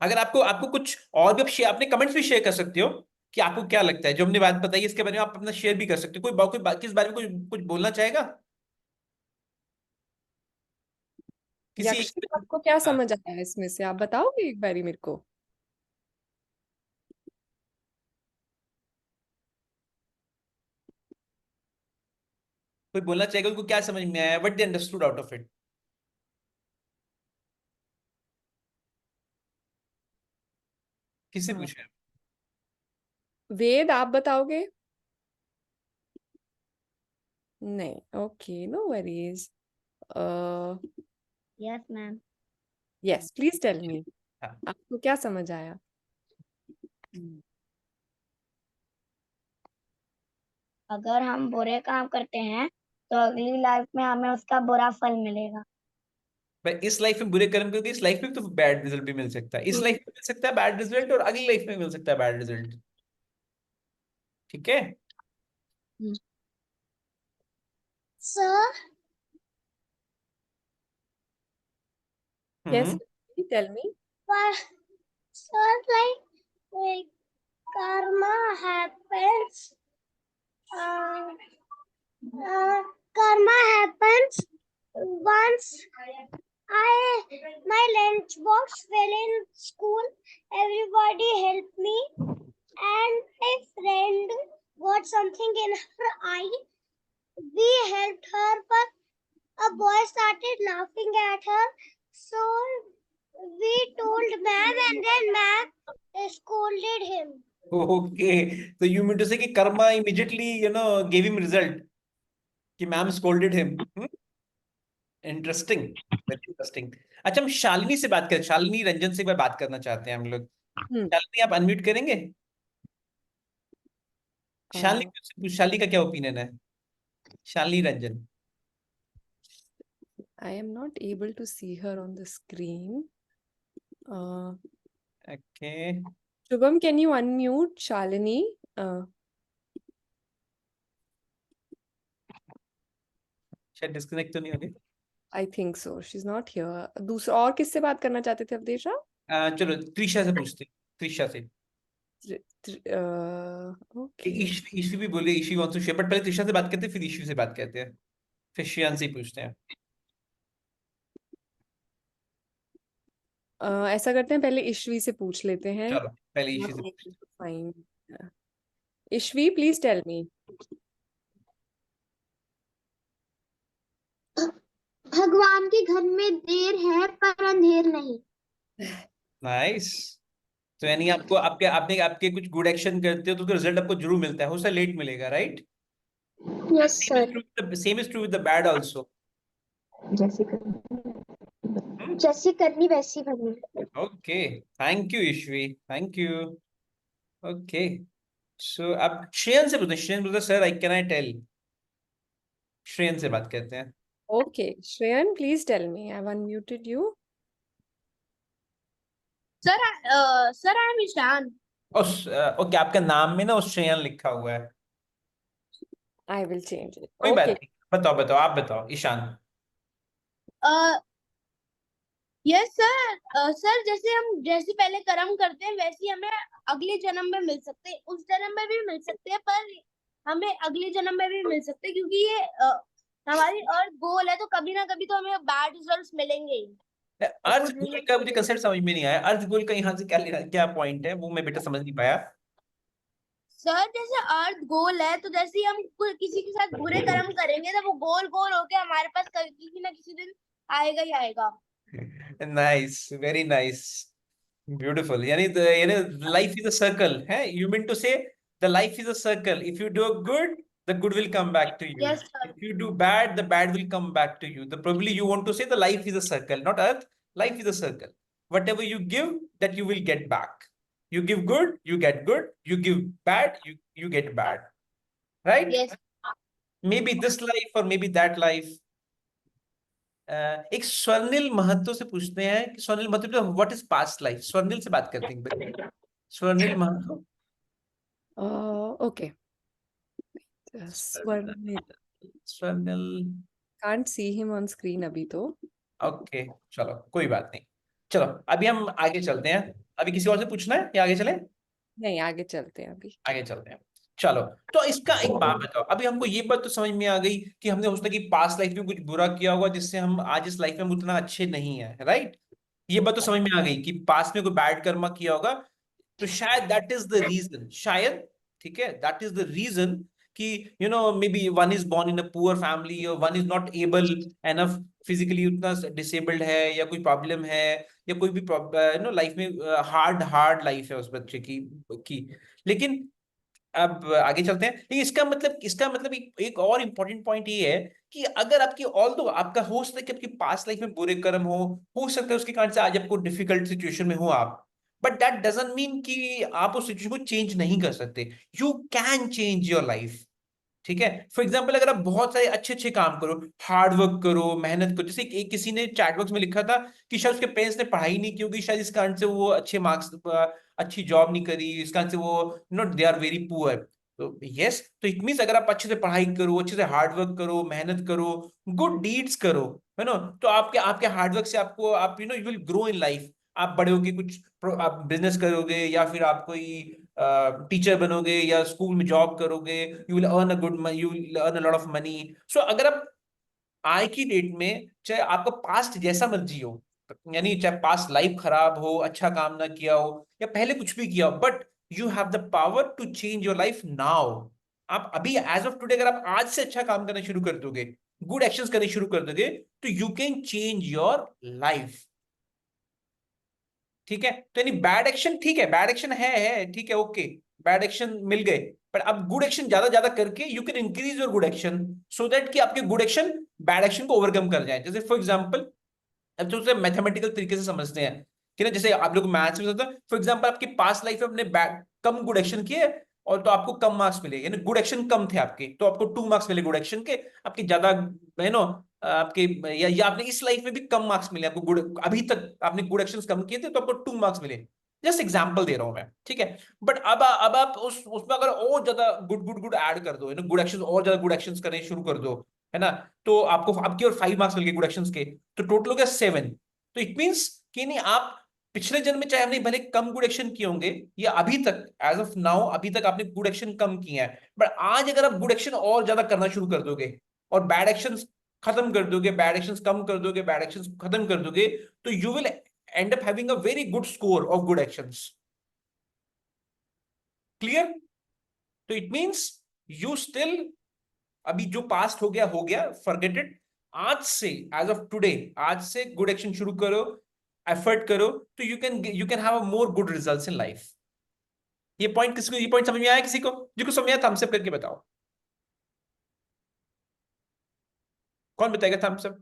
अगर आपको आपको कुछ और भी अपने कमेंट्स भी शेयर कर सकते हो कि आपको क्या लगता है, जो हमने बात बताई इसके बारे में आप अपना शेयर भी कर सकते हो। किस बारे में कुछ कुछ बोलना चाहेगा किसी यक्षी आपको क्या हाँ, समझ आया इसमें से, आप बताओगे एक बारी मेरे को? कोई बोलना चाहेगा उनको क्या समझ में आया, what they understood out of it? किससे हाँ, पूछे? वेद आप बताओगे? नहीं, okay, no worries. Yes, ma'am. Yes, please tell me, हाँ, आपको क्या समझ आया? अगर हम बुरे काम करते हैं तो अगली लाइफ में हमें उसका बुरा फल मिलेगा। भाई इस लाइफ में बुरे कर्म करोगे, इस लाइफ में तो बैड रिजल्ट भी मिल सकता है, इस लाइफ में मिल सकता है बैड रिजल्ट और अगली लाइफ में मिल सकता है बैड रिजल्ट। ठीक है। Sir, yes, hmm. Tell me. sir, like karma happens. Uh, karma happens once my lunchbox fell in school. Everybody helped me, and a friend got something in her eye. We helped her, but a boy started laughing at her. So we told ma'am, and then ma'am scolded him. Okay, तो you mean to say कि karma immediately give him result कि ma'am scolded him. Interesting, very interesting. अच्छा, हम शालिनी से बात करें, शालिनी रंजन से एक बार बात करना चाहते हैं हम लोग। शालिनी आप अनम्यूट करेंगे? शालिनी का क्या ओपिनियन है? Shalini Ranjan. I am not able to see her on the screen. Okay, Shubham, can you unmute Shalini? शायद डिस्कनेक्ट तो नहीं होगी। I think so. She's not here. दूसरा और किससे बात करना चाहते थे अवधेशा? चलो त्रिशा से पूछते हैं, त्रिशा से। Okay. ईशवी भी बोले, ईशवी वांट्स टू शेयर, बट पहले त्रिशा से बात करते हैं, फिर ईशवी से बात करते हैं, फिर श्रेयांश से पूछते हैं। ऐसा करते हैं, पहले ईशवी से पूछ लेते हैं। चलो पहले ईशवी से पूछते fine. Ishvi, please tell me. भगवान के घर में देर है पर अंधेर नहीं। हैं। नाइस। तो यानी आपको आपके आपने आपके कुछ गुड एक्शन करते हो तो उसका रिजल्ट आपको जरूर मिलता है, हो सकता है लेट मिलेगा, right? Yes sir. Same is true with the bad also. जैसी करनी वैसी भरनी। Okay, thank you Ishvi, thank you. Okay, so अब श्रेयन से पूछते हैं। श्रेयन बोलते sir, I can I tell? Shreyan से बात करते हैं। Okay, Shreyan, please tell me. I've unmuted you. Sir, sir, I am Ishan. Okay, आपका नाम में ना उस श्रेयन लिखा हुआ है। I will change it. कोई बात Okay. नहीं, बताओ बताओ, आप बताओ ईशान। यस सर, सर जैसे पहले कर्म करते हैं वैसे ही हमें अगले जन्म में मिल सकते हैं, उस जन्म में भी मिल सकते हैं, पर हमें अगले जन्म में भी मिल सकते हैं, क्योंकि ये हमारी अर्थ गोल है, तो कभी ना कभी तो हमें बैड रिजल्ट्स मिलेंगे ही। अर्थ गोल का मुझे कंसेप्ट समझ में नहीं आया। अर्थ गोल का यहाँ से क्या लेना, क्या पॉइंट है, वो मैं बेटा समझ नहीं पाया। सर जैसे अर्थ गोल है, तो जैसे ही हम किसी के साथ बुरे कर्म करेंगे तो वो गोल गोल होके हमारे पास किसी ना किसी दिन आएगा ही आएगा। Nice, very nice, beautiful. यानी लाइफ इज अ सर्कल है, यू मीन टू से the life is a circle, if you do good the good will come back to you. Yes, sir. If you do bad, the bad will come back to you. The probably you want to say the life is a circle, not earth. Life is a circle. Whatever you give, that you will get back. You give good, you get good. You give bad, you get bad. Right? Yes. Maybe this life or maybe that life. एक स्वर्णिल महतो से पूछते हैं कि Swarnil Mahato, what is past life? Swarnil से बात करते हैं। स्वर्णिल Mahato. Okay. Swarnil. स्वर्णिल Can't see him on screen अभी तो। ओके, चलो कोई बात नहीं। चलो अभी हम आगे चलते हैं। अभी किसी और से पूछना है या आगे चले? नहीं, आगे चलते हैं अभी। आगे चलते हैं। चलो, तो इसका एक बात बताओ, अभी हमको ये बात तो समझ में आ गई कि हमने हो सकता है कि पास्ट लाइफ में कुछ बुरा किया होगा जिससे हम आज इस लाइफ में उतना अच्छे नहीं है, राइट? ये बात तो समझ में आ गई कि पास्ट में कोई बैड कर्मा किया होगा, तो शायद दैट इज द रीजन, शायद, ठीक है, दैट इज द रीजन कि maybe one is born in a poor family और one is not able enough, physically उतना डिसेबल्ड है या कोई प्रॉब्लम है या कोई भी लाइफ में हार्ड हार्ड लाइफ है उस बच्चे की। लेकिन अब आगे चलते हैं। लेकिन इसका मतलब एक और इम्पोर्टेंट पॉइंट ये है कि अगर आपकी ऑल्दो आपका हो सकता है कि आपकी पास्ट लाइफ में बुरे कर्म हो सकता है उसके कारण से आज आपको डिफिकल्ट सिचुएशन में हो आप, बट दैट डजंट मीन कि आप उस सिचुएशन को चेंज नहीं कर सकते। You can change your life, ठीक है। फॉर एग्जाम्पल, अगर आप बहुत सारे अच्छे अच्छे काम करो, हार्ड वर्क करो, मेहनत करो, जैसे एक किसी ने चैट बॉक्स में लिखा था कि शायद उसके पेरेंट्स ने पढ़ाई नहीं की होगी, शायद इस कारण से वो अच्छे मार्क्स, अच्छी जॉब नहीं करी, इस कारण से वो not they are very poor. तो यस, तो इट मीन्स अगर आप अच्छे से पढ़ाई करो, अच्छे से हार्ड वर्क करो, मेहनत करो, गुड डीड्स करो, है ना, तो आपके आपके हार्डवर्क से आपको आप you will grow in life. आप बड़े होके कुछ आप बिजनेस करोगे या फिर आप कोई टीचर बनोगे या स्कूल में जॉब करोगे, you will earn a good, you will earn a lot of money. So अगर आप आज की डेट में चाहे आपका पास्ट जैसा मर्जी हो, यानी चाहे पास्ट लाइफ खराब हो, अच्छा काम ना किया हो या पहले कुछ भी किया हो, but you have the power to change your life now. आप अभी एज ऑफ टुडे अगर आप आज से अच्छा काम करना शुरू कर दोगे, गुड एक्शंस करने शुरू कर दोगे, तो you can change your life, ठीक है। तो यानी बैड एक्शन, ठीक है, बैड एक्शन है, ठीक है, ओके, बैड एक्शन मिल गए, पर अब गुड एक्शन ज्यादा ज्यादा करके you can increase your good action, so that कि आपके गुड एक्शन बैड एक्शन को ओवरकम कर जाए। जैसे फॉर एग्जांपल, अब तो उसे मैथमेटिकल तरीके से समझते हैं कि ना, जैसे आप लोग मैथ्स में होता है, फॉर एग्जांपल आपकी पास्ट लाइफ में अपने कम गुड एक्शन किए और तो आपको कम मार्क्स मिले, यानी गुड एक्शन कम थे आपके, तो आपको 2 मार्क्स मिले गुड एक्शन के, आपके ज्यादा आपके या आपने इस लाइफ में भी कम मार्क्स मिले आपको, गुड अभी तक आपने गुड एक्शंस कम किए थे तो आपको 2 मार्क्स मिले। जस्ट एग्जांपल दे रहा हूं मैं, ठीक है। बट अब आप उसमें अगर और ज्यादा गुड गुड गुड ऐड कर दो, गुड एक्शन और ज्यादा गुड एक्शंस करने शुरू कर दो, है ना, तो आपको आपकी और 5 मार्क्स मिल गए गुड एक्शंस के, तो टोटल हो गया 7। तो इट मींस कि नहीं, आप पिछले जन्म में चाहे आपने भले कम गुड एक्शन किए होंगे या अभी तक एज ऑफ नाउ अभी तक आपने गुड एक्शन कम किए हैं, बट आज अगर आप गुड एक्शन और ज्यादा करना शुरू कर दोगे और बैड एक्शन खत्म कर दोगे, बैड एक्शन कम कर दोगे, बैड एक्शन खत्म कर दोगे, तो you will and up having a very good score of good actions. Clear? तो इट मींस यू स्टिल, अभी जो पास्ट हो गया, फॉरगेट इट। आज से, एज ऑफ टुडे, आज से गुड एक्शन शुरू करो, एफर्ट करो, तो you can have a more good results in life. ये पॉइंट समझ में आया किसी को? जिसको समझ आया थम्स अप करके बताओ। कौन बताएगा थम्स अप?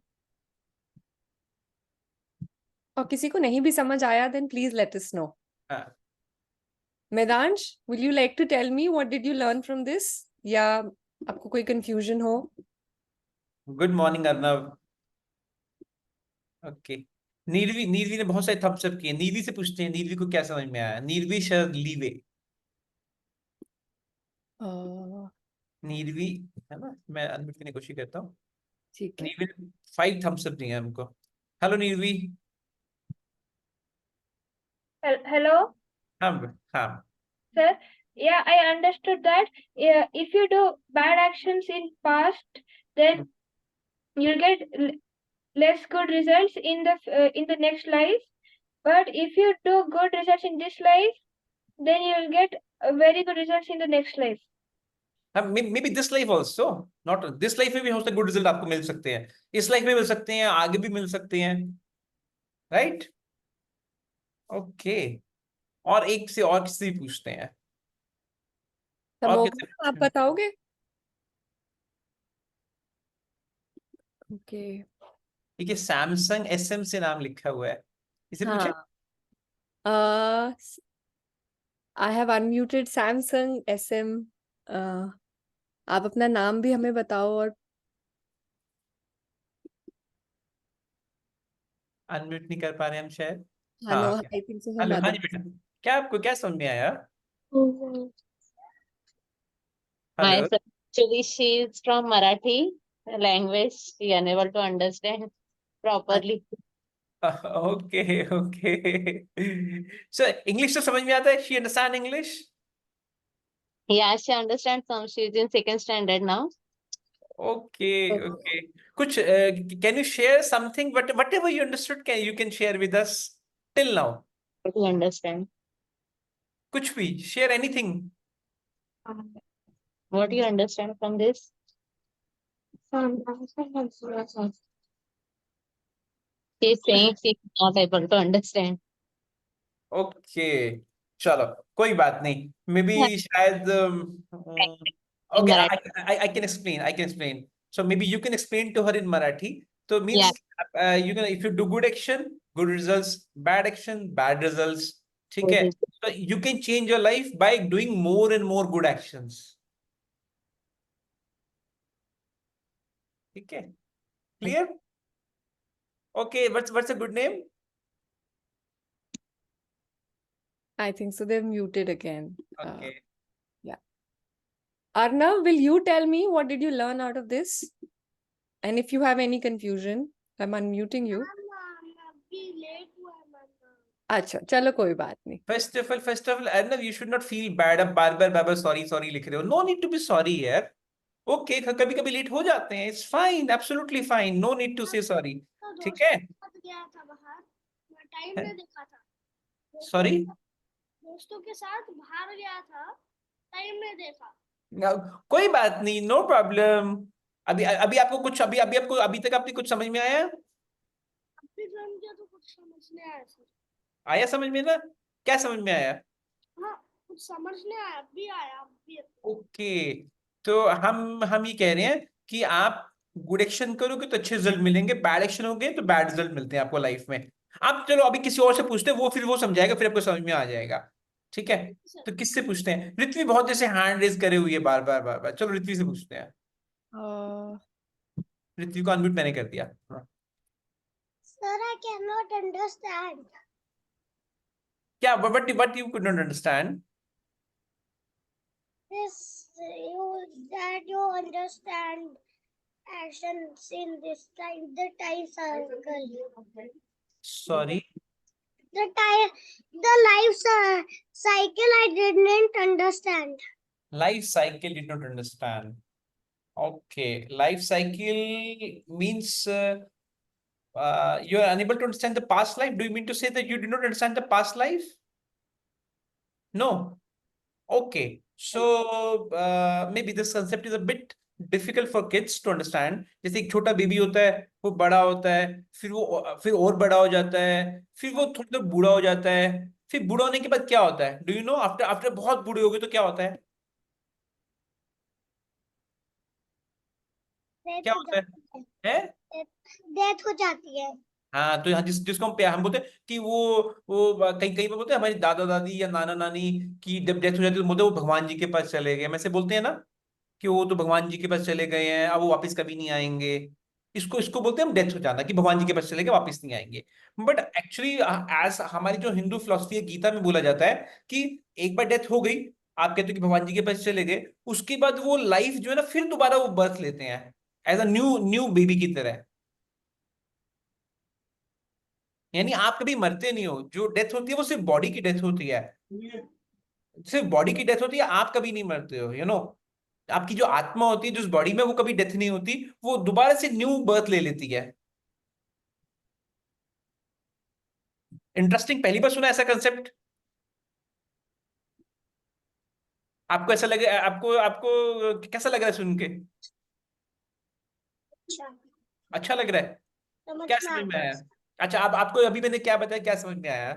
और किसी को नहीं भी समझ आया, then please let us know. हाँ, Medansh, will you like to tell me what did you learn from this? या आपको कोई confusion हो? Good morning Arnav. ओके, नीलवी ने बहुत सारे थम्स अप किए। नीलवी से पूछते हैं, नीलवी को क्या समझ में आया। नीलवी शर लीवे, नीलवी, है ना, मैं अनम्यूट करने की कोशिश करता हूँ। ठीक है। नीलवी ने 5 थम्स अप दिए हैं हमको। हेलो नीलवी। Hello, हाँ हाँ। sir. Yeah, I understood that if you do bad actions in past, then you'll get less good results in the next life. But if you do good results in this life, then you'll get very good results in the next life. May be this life also, not this life में भी हो सकता है good result आपको मिल सकते हैं, इस life में मिल सकते हैं, आगे भी मिल सकते हैं, राइट? ओके, और एक से और किसी भी पूछते हैं, और तमोग, किसी आप बताओगे? ओके। ठीक है, सैमसंग SM से नाम लिखा हुआ है, इसे पूछे। हाँ, I have unmuted Samsung SM. आप अपना नाम भी हमें बताओ और अनम्यूट नहीं कर पा रहे हम शायद। नो, हाँ, आई थिंक सो हेलो, हाँ मदर। जी बेटा, क्या आपको क्या समझ में आया? Hello. Actually, she is from Marathi language. She unable to understand properly. Okay okay. So English तो समझ में आता है? She understand English? Yeah, she understands some. She's in second standard now. Okay okay. कुछ can you share something, whatever you understood can you can share with us till now? What do you understand? कुछ भी, share anything. What do you understand from this? She's saying she's not able to understand. Okay चलो कोई बात नहीं, may be Yeah. शायद In okay, Marathi. I can explain. So maybe you can explain to her in Marathi. So means Yeah. you can, if you do good action, good results, bad action, bad results. ठीक है? So you can change your life by doing more and more good actions. ठीक है? Clear? Okay, what's a good name? I think so. They've muted again. Okay. Arnav, will you tell me what did you learn out of this? And if you have any confusion, I'm unmuting you. अभी late हुआ है ma'am. अच्छा चलो कोई बात नहीं। First of all, Arnav, you should not feel bad. अब बार-बार sorry लिख रहे हो. No need to be sorry यार. Okay, कभी-कभी लेट हो जाते हैं. It's fine, absolutely fine. No need to say sorry. ठीक है? गया था बाहर, मैं टाइम में देखा था। Sorry? दोस्तों के साथ बाहर गया था, टाइम में देखा। कोई बात नहीं, नो प्रॉब्लम। अभी आपको कुछ अभी तक आपने कुछ समझ में आया? अभी ज्वाइन किया तो कुछ समझ नहीं आया सर। आया समझ में ना? क्या समझ में आया? हाँ, कुछ समझ नहीं आया, अभी आया अभी। ओके, तो हम ये कह रहे हैं कि आप गुड एक्शन करोगे तो अच्छे रिजल्ट मिलेंगे, बैड एक्शन होंगे तो बैड रिजल्ट मिलते हैं आपको लाइफ में। आप चलो अभी किसी और से पूछते हैं, वो समझाएगा, फिर आपको समझ में आ जाएगा। ठीक है? तो किससे पूछते हैं? ऋत्वी बहुत जैसे हैंड रेज करे हुई है बार बार। चलो ऋत्वी से पूछते हैं। ऋत्वी को अनम्यूट मैंने कर दिया। Sir I can not understand. क्या what you could not understand? This you understand actions in this time, the time circle. Sorry. The life cycle I didn't understand. Life cycle did not understand. Okay, life cycle means you are unable to understand the past life. Do you mean to say that you did not understand the past life? No. Okay, so maybe this concept is a bit difficult for kids to understand. जैसे एक छोटा baby होता है, वो बड़ा होता है, फिर और बड़ा हो जाता है, फिर वो थोड़ा देर बूढ़ा हो जाता है, फिर बूढ़ा होने के बाद क्या होता है? Do you know? आफ्टर बहुत बूढ़े हो गए तो क्या होता है? क्या होता है? डेथ हो जाती है। हाँ, तो यहाँ जिसको हम बोलते हैं कि वो कहीं कहीं पे बोलते हैं, हमारी दादा दादी या नाना नानी की जब डेथ हो जाती है तो बोलते हैं वो भगवान जी के पास चले गए। वैसे बोलते हैं ना कि वो तो भगवान जी के पास चले गए हैं, अब वो वापस कभी नहीं आएंगे। इसको इसको बोलते हैं हम डेथ हो जाना, कि भगवान जी के पास चले गए, वापस नहीं आएंगे। बट एक्चुअली एज हमारी जो हिंदू फिलोसफी है, गीता में बोला जाता है कि एक बार डेथ हो गई, आप कहते हो कि भगवान जी के पास चले गए, उसके बाद वो लाइफ जो है ना, फिर दोबारा वो बर्थ लेते हैं as a new new baby की तरह। यानी आप कभी मरते नहीं हो, जो डेथ होती है वो सिर्फ बॉडी की डेथ होती है, सिर्फ बॉडी की डेथ होती है, आप कभी नहीं मरते हो, आपकी जो आत्मा होती है जो उस बॉडी में, वो कभी डेथ नहीं होती, वो दोबारा से न्यू बर्थ ले लेती है। इंटरेस्टिंग, पहली बार सुना ऐसा कंसेप्ट? आपको ऐसा लगे, आपको आपको कैसा लग रहा है सुन के? अच्छा लग रहा है? क्या समझ में आया? अच्छा, आपको अभी मैंने क्या बताया, क्या समझ में आया?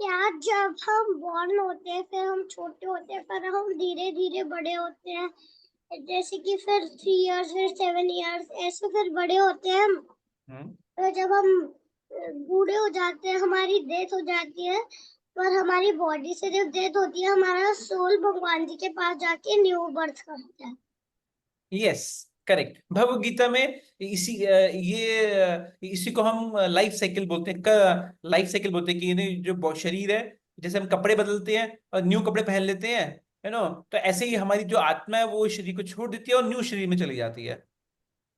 यार जब हम बॉर्न होते हैं, फिर हम छोटे होते हैं, फिर हम धीरे धीरे बड़े होते हैं, जैसे कि फिर 3 इयर्स, फिर 7 इयर्स, ऐसे फिर बड़े होते हैं हम। तो जब हम बूढ़े हो जाते हैं, हमारी डेथ हो जाती है, पर हमारी बॉडी से जब डेथ होती है, हमारा सोल भगवान जी के पास जाके न्यू बर्थ करता है। Yes, correct. भगवद गीता में इसी को हम लाइफ साइकिल बोलते हैं, लाइफ साइकिल बोलते हैं कि जो शरीर है, जैसे हम कपड़े बदलते हैं और न्यू कपड़े पहन लेते हैं, तो ऐसे ही हमारी जो आत्मा है वो शरीर को छोड़ देती है और न्यू शरीर में चली जाती है।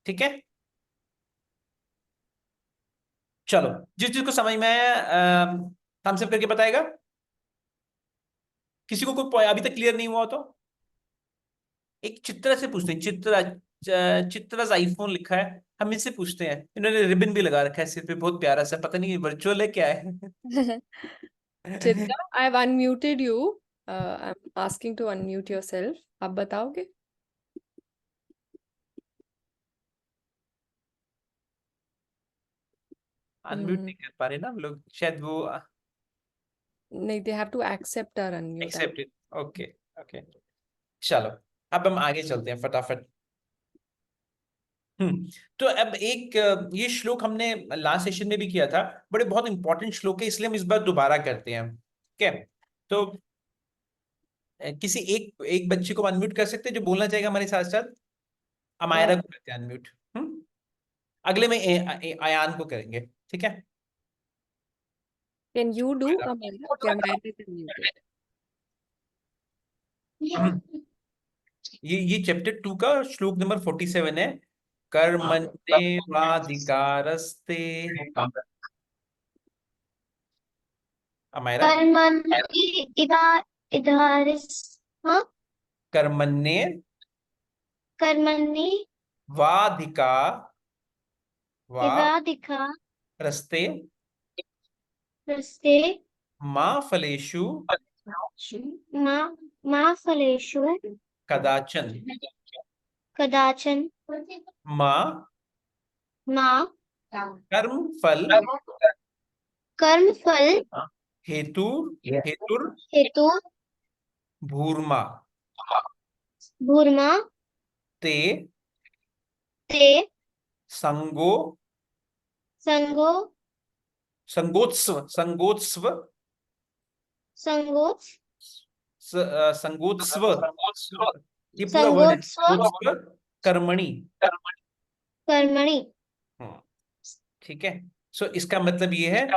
ठीक है? चलो, जिस चीज को समझ में आया थम्स अप करके बताएगा। किसी को कोई अभी तक क्लियर नहीं हुआ हो तो एक चित्रा से पूछते हैं। चित्रा's आईफोन लिखा है, हम इससे पूछते हैं। इन्होंने रिबन भी लगा रखा है सिर पे, बहुत प्यारा सा, पता नहीं वर्चुअल है क्या है। Chitra, I've unmuted you. I'm asking to unmute yourself. आप बताओगे? अनम्यूट नहीं कर पा रहे ना हम लोग, शायद वो नहीं, they have to accept our unmute. Accepted. Okay okay, चलो अब हम आगे चलते हैं फटाफट। तो अब एक ये श्लोक हमने लास्ट सेशन में भी किया था, बड़े बहुत इंपॉर्टेंट श्लोक है, इसलिए हम इस बार दोबारा करते हैं। ठीक है, तो किसी एक एक बच्चे को अनम्यूट कर सकते हैं जो बोलना चाहेगा हमारे साथ साथ। अमायरा को करते हैं अनम्यूट। अगले में अयान को करेंगे, ठीक है। Can you do Amayra. Amara? Okay, Amara is unmuted. ये चैप्टर 2 का श्लोक नंबर 47 है। कर्मण्येवाधिकारस्ते। अमायरा। हाँ, कर्मण्ये कर्मणि वाधिका वा इवाधिका रस्ते रस्ते मा फलेषु मा मा फलेषु कदाचन कदाचन मा मा कर्म फल कर्म फल हेतु हेतुर हेतु भूर्मा भूर्मा ते ते संगो संगो संगोत्स्व संगोत्स्व संगोत्स संगोत्स्व, ये पूरा वर्ड है। संगोत्स्व संगोत्स्व कर्मणि। कर्मणि। हम्म, ठीक है। सो इसका मतलब ये है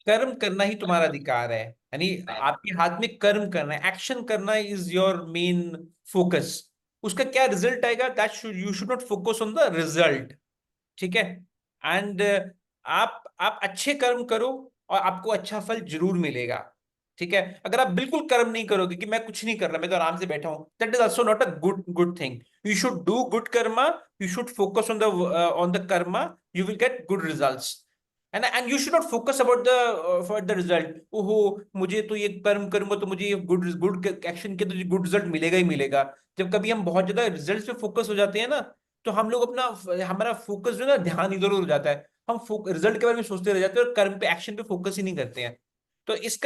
कर्म करना ही तुम्हारा अधिकार है, यानी आपके हाथ में कर्म करना है, एक्शन करना इज योर मेन फोकस। उसका क्या रिजल्ट आएगा, that you should not focus on the result. ठीक है, एंड आप अच्छे कर्म करो और आपको अच्छा फल जरूर मिलेगा। ठीक है, अगर आप बिल्कुल कर्म नहीं करोगे कि मैं कुछ नहीं कर रहा, मैं तो आराम से बैठा हूं, that is also not a good thing. You should do good Karma, you should focus on the Karma, you will get good results, and you should not focus about the for the result। ओहो, मुझे तो ये कर्म करूंगा तो मुझे ये good action के तो गुड रिजल्ट मिलेगा ही मिलेगा। जब कभी हम बहुत ज्यादा रिजल्ट पे फोकस हो जाते हैं ना, तो हम लोग हमारा फोकस जो है ना, ध्यान इधर उधर हो जाता है, हम रिजल्ट के बारे में सोचते रह जाते हैं और कर्म पे एक्शन पे फोकस ही नहीं करते हैं। तो इस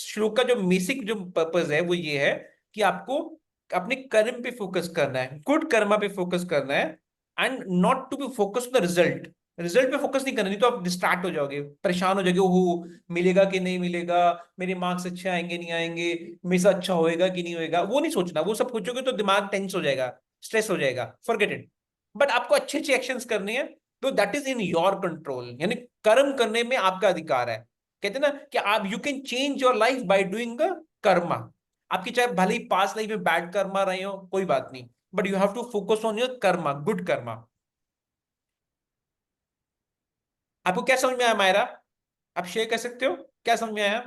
श्लोक का जो बेसिक जो पर्पज है वो ये है कि आपको अपने कर्म पे फोकस करना है, गुड कर्मा पे फोकस करना है, and not to be focus on the result. Result पे फोकस नहीं करना, नहीं तो आप डिस्ट्रैक्ट हो जाओगे, परेशान हो जाओगे, ओहो मिलेगा कि नहीं मिलेगा, मेरे मार्क्स अच्छे आएंगे नहीं आएंगे, मेरे से अच्छा होएगा कि नहीं होएगा, वो नहीं सोचना। वो सब सोचोगे तो दिमाग टेंस हो जाएगा, स्ट्रेस हो जाएगा, फॉरगेट इट। बट आपको अच्छे अच्छे एक्शंस करने हैं, तो that is in your control, यानी कर्म करने में आपका अधिकार है। कहते हैं ना कि आप you can change your life by doing karma. आपकी चाहे भले ही पास लाइफ में बैड कर्मा रहे हो, कोई बात नहीं, but you have to focus on your karma, good karma. आपको क्या समझ में आया मायरा? आप शेयर कर सकते हो क्या समझ में आया?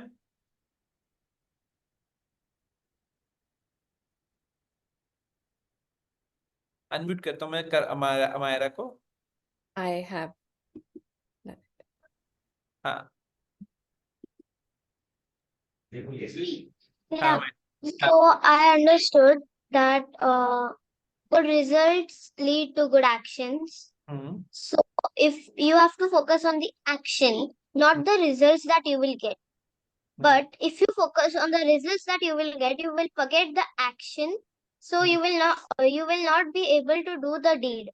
अनम्यूट करता हूं मैं अमायरा को। I have. हाँ Yeah. हाँ So I understood that good results lead to good actions. Hmm, So if you have to focus on the action, not the results that you will get. But if you focus on the results that you will get, you will forget the action. So you will not be able to do the deed.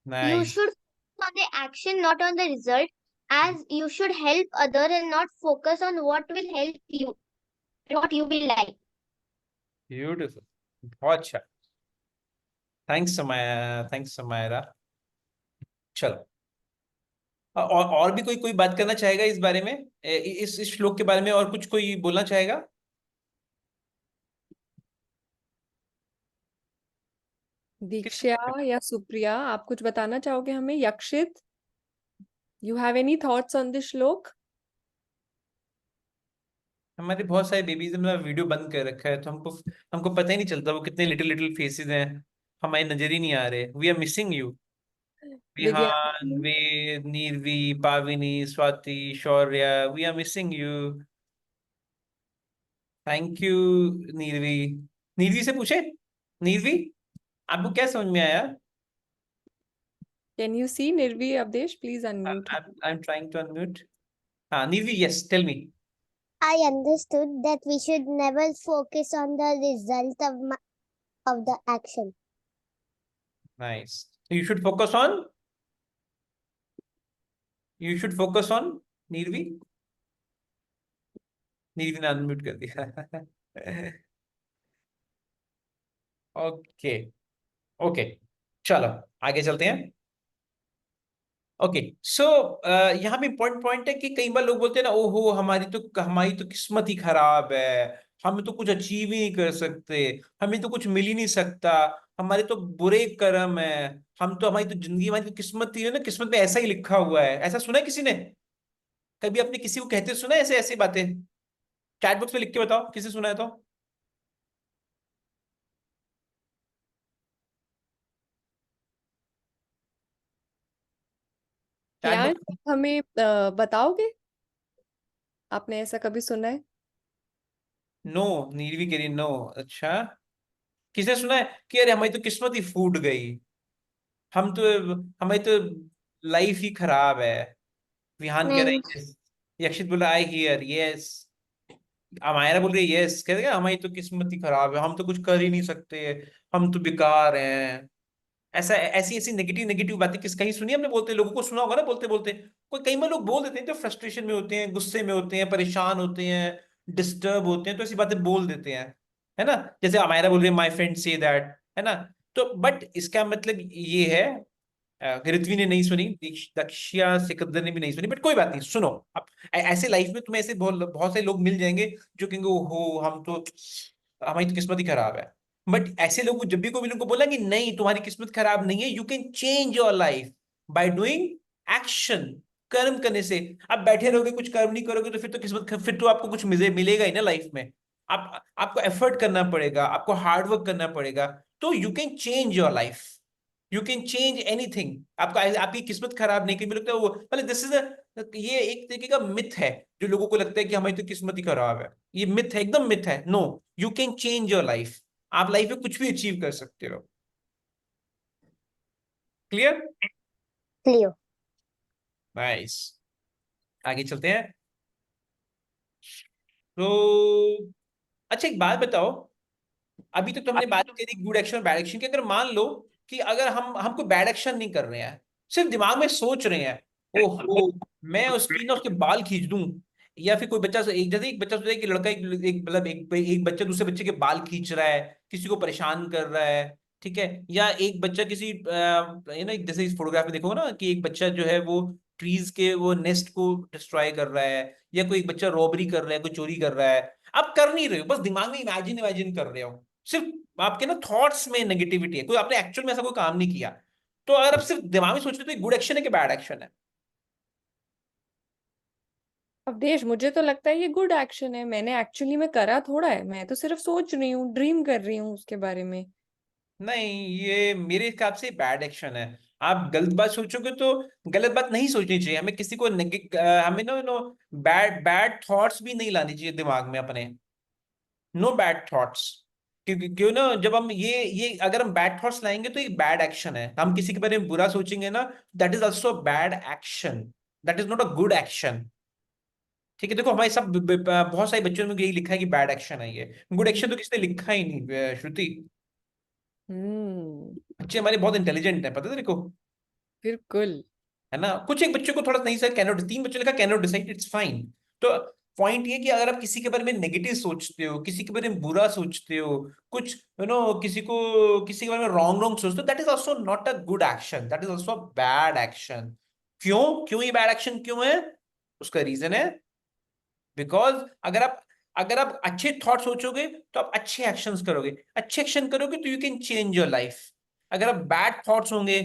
You nice, should focus on the action, not on the result, as you should help other and not focus on what will help you, what you will like. Beautiful, बहुत अच्छा, thanks Samaira. चलो, और भी कोई बात करना चाहेगा इस बारे में, इस श्लोक के बारे में, और कुछ कोई बोलना चाहेगा? दीक्षा या सुप्रिया, आप कुछ बताना चाहोगे हमें? यक्षित? You have any thoughts on this श्लोक? हमारे बहुत सारे बेबीज ने मेरा वीडियो बंद कर रखा है, तो हमको हमको पता ही नहीं चलता वो कितने लिटिल लिटिल फेसेस हैं, हमारी नजर ही नहीं आ रहे. We are missing you. Vihaan, Vidya, Ved, Niravi, Pavini, Swati, Shaurya, we are missing you. Thank you Niravi. Niravi से पूछे, नीरवी आपको क्या समझ में आया? can you see Nirvi Avdesh? Please unmute. I'm trying to unmute. हाँ नीरवी, yes, tell me. I understood that we should never focus on the result of the action. Nice. You should focus on. You should focus on नीरवी. नीरवी ने unmute कर दिया. Okay okay, चलो आगे चलते हैं. Okay so यहाँ पे इम्पोर्टेंट पॉइंट है कि कई बार लोग बोलते हैं ना, ओहो हमारी तो किस्मत ही खराब है, हम तो कुछ अचीव ही नहीं कर सकते, हमें तो कुछ मिल ही नहीं सकता, हमारे तो बुरे कर्म है, हम तो हमारी तो जिंदगी, हमारी तो किस्मत ही है ना, किस्मत में ऐसा ही लिखा हुआ है. ऐसा सुना है किसी ने? कभी आपने किसी को कहते सुना है ऐसे ऐसी बातें? चैट बॉक्स में लिख के बताओ किसी सुना है तो. चैट यार बॉक्स. हमें बताओगे, आपने ऐसा कभी सुना है? नो, नीरवी कह रही नो. अच्छा, किसने सुना है कि अरे हमारी तो किस्मत ही फूट गई, हम तो हमारी तो लाइफ ही खराब है? विहान कह रहे नहीं. हैं yes. यक्षित बोला आई हियर यस. अमायरा बोल रही है यस. कह रहे हैं हमारी तो किस्मत ही खराब है, हम तो कुछ कर ही नहीं सकते, हम तो बेकार हैं. ऐसा ऐसी ऐसी नेगेटिव नेगेटिव बातें किस कहीं सुनी हमने? बोलते लोगों को सुना होगा ना, बोलते बोलते कोई कई बार लोग बोल देते हैं जो फ्रस्ट्रेशन में होते हैं, गुस्से में होते हैं, परेशान होते हैं, डिस्टर्ब होते हैं, तो ऐसी बातें बोल देते हैं, है ना? जैसे अमायरा बोल रही है माई फ्रेंड से दैट, है ना? तो बट इसका मतलब ये है, ऋत्वी ने नहीं सुनी, दक्षिया सिकंदर ने भी नहीं सुनी, बट कोई बात नहीं, सुनो. अब ऐसे लाइफ में तुम्हें ऐसे बहुत बहुत सारे लोग मिल जाएंगे जो कहेंगे ओहो हम तो, हमारी तो किस्मत ही खराब है. बट ऐसे लोगों को जब भी कोई भी उनको बोला कि नहीं तुम्हारी किस्मत खराब नहीं है, you can change your life by doing action. कर्म करने से. आप बैठे रहोगे कुछ कर्म नहीं करोगे तो फिर तो किस्मत, फिर तो आपको कुछ मिलेगा ही ना लाइफ में. आपको एफर्ट करना पड़ेगा, आपको हार्डवर्क करना पड़ेगा, तो you can change your life. You can change anything. आपकी किस्मत खराब नहीं, कभी लगता है वो मतलब दिस इज ये एक तरीके का मिथ है जो लोगों को लगता है कि हमारी तो किस्मत ही खराब है. ये मिथ है, एकदम मिथ है. No, you can change your life. आप लाइफ में कुछ भी अचीव कर सकते हो. क्लियर? Clear. नाइस. आगे चलते हैं. तो अच्छा एक बात बताओ, अभी तक तो हमने बात करी गुड एक्शन और बैड एक्शन की. अगर मान लो कि अगर हम कोई बैड एक्शन नहीं कर रहे हैं, सिर्फ दिमाग में सोच रहे हैं ओहो मैं उसकी ना उसके बाल खींच दूं, या फिर कोई बच्चा एक जैसे एक बच्चा सोचा है कि लड़का मतलब एक बच्चा दूसरे बच्चे के बाल खींच रहा है, किसी को परेशान कर रहा है, ठीक है, या एक बच्चा किसी जैसे इस फोटोग्राफ में देखो ना कि एक बच्चा जो है वो ट्रीज के वो नेस्ट को डिस्ट्रॉय कर रहा है, या कोई एक बच्चा रॉबरी कर रहा है, कोई चोरी कर रहा है. आप कर नहीं रहे हो, बस दिमाग में इमेजिन इमेजिन कर रहे हो, सिर्फ आपके ना थॉट्स में नेगेटिविटी है, कोई आपने एक्चुअल में ऐसा कोई काम नहीं किया. तो अगर आप सिर्फ दिमाग में सोच रहे हो तो ये गुड एक्शन है कि बैड एक्शन है? अवधेश मुझे तो लगता है ये गुड एक्शन है, मैंने एक्चुअली में करा थोड़ा है, मैं तो सिर्फ सोच रही हूँ, ड्रीम कर रही हूँ उसके बारे में. नहीं, ये मेरे हिसाब से बैड एक्शन है. आप गलत बात सोचोगे तो गलत बात नहीं सोचनी चाहिए. हमें किसी को हमें no no bad bad thoughts भी नहीं लानी चाहिए दिमाग में अपने. No bad thoughts. क्योंकि क्यों ना जब हम ये अगर हम बैड थॉट्स लाएंगे तो ये बैड एक्शन है. हम किसी के बारे में बुरा सोचेंगे ना, that is also bad action. That is not a good action. ठीक है, देखो हमारे सब बहुत सारे बच्चों में यही लिखा है कि बैड एक्शन है ये. गुड एक्शन तो किसने लिखा ही नहीं श्रुति. बच्चे हमारे बहुत इंटेलिजेंट है, पता है तेरे को, बिल्कुल. है ना? कुछ एक बच्चों को थोड़ा नहीं सर कैनॉट, 3 बच्चों ने कहा कैनॉट डिसाइड, इट्स फाइन. तो पॉइंट ये कि अगर आप किसी के बारे में नेगेटिव सोचते हो, किसी के बारे में बुरा सोचते हो, कुछ किसी के बारे में रॉन्ग रॉन्ग सोचते हो, that is also not a good action, that is also bad action. क्यों क्यों ये बैड एक्शन क्यों है? उसका रीजन है बिकॉज अगर आप अच्छे थॉट सोचोगे तो आप अच्छे एक्शंस करोगे, अच्छे एक्शन करोगे तो you can change your life. अगर आप बैड थॉट्स होंगे,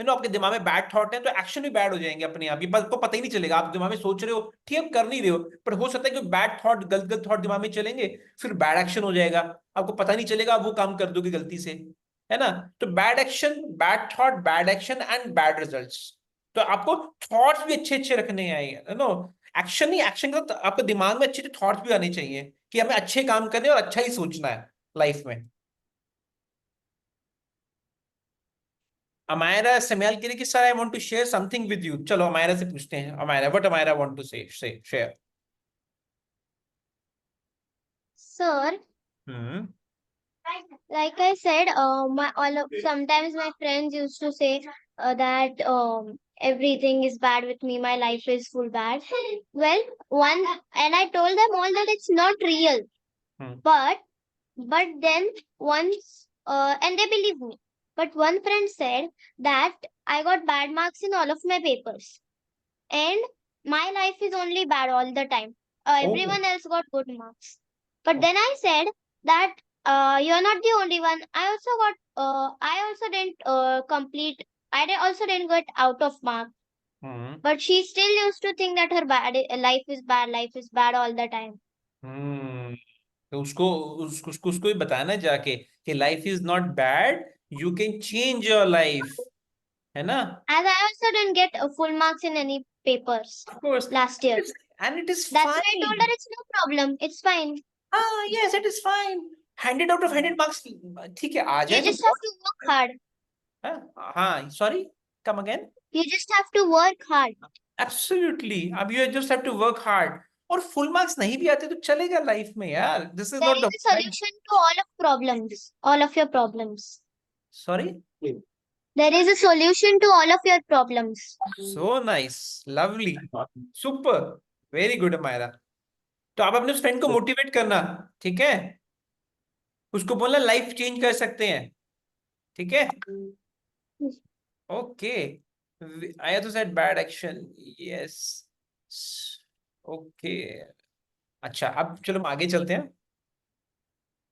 आपके दिमाग में बैड थॉट है तो एक्शन भी बैड हो जाएंगे अपने आप, ये बस को पता ही नहीं चलेगा। आप दिमाग में सोच रहे हो, ठीक है, कर नहीं रहे हो, पर हो सकता है कि बैड थॉट, गलत गलत थॉट दिमाग में चलेंगे, फिर बैड एक्शन हो जाएगा, आपको पता नहीं चलेगा, आप वो काम कर दोगे गलती से, है ना। तो bad action, bad thought, bad action and bad results. तो आपको थॉट्स भी अच्छे अच्छे रखने हैं, यू नो। एक्शन नहीं, एक्शन का तो आपके दिमाग में अच्छे अच्छे थॉट्स भी आने चाहिए कि हमें अच्छे काम करने हैं और अच्छा ही सोचना है लाइफ में। अमायरा Samuel के लिए कि sir I want to share something with you. चलो अमायरा से पूछते हैं। Amaira, what Amaira want to say share. Sir, hmm. like I said, sometimes my friends used to say that everything is bad with me, my life is full bad. Well, and I told them all that it's not real. Hmm. But then once, and they believe me. But one friend said that I got bad marks in all of my papers, and my life is only bad all the time. Everyone else got good marks. But then I said that you're not the only one. I also didn't complete. Also didn't get out of mark. But she still used to think that her life is bad all the time. तो उसको ही बताया ना जाके कि life is not bad, you can change your life, है ना। As I also didn't get full marks in any papers Of course. last year. And it is That's fine. why I told her it's no problem. It's fine. Yes, it is fine. 100 out of 100 marks, ठीक है, आ You जाए तो just have to work hard. हाँ, sorry, come again. You just have to work hard. Absolutely. अब you just have to work hard. और full marks नहीं भी आते तो चलेगा लाइफ में यार. This is There not is the a solution to all of problems, all of your problems. Sorry. There is a solution to all of your problems. So nice, lovely, super, very good Amayra. तो आप अपने friend को motivate करना, ठीक है, उसको बोलना life change कर सकते हैं, ठीक है। ओके, आया तो said bad action, yes, okay. अच्छा, अब चलो हम आगे चलते हैं।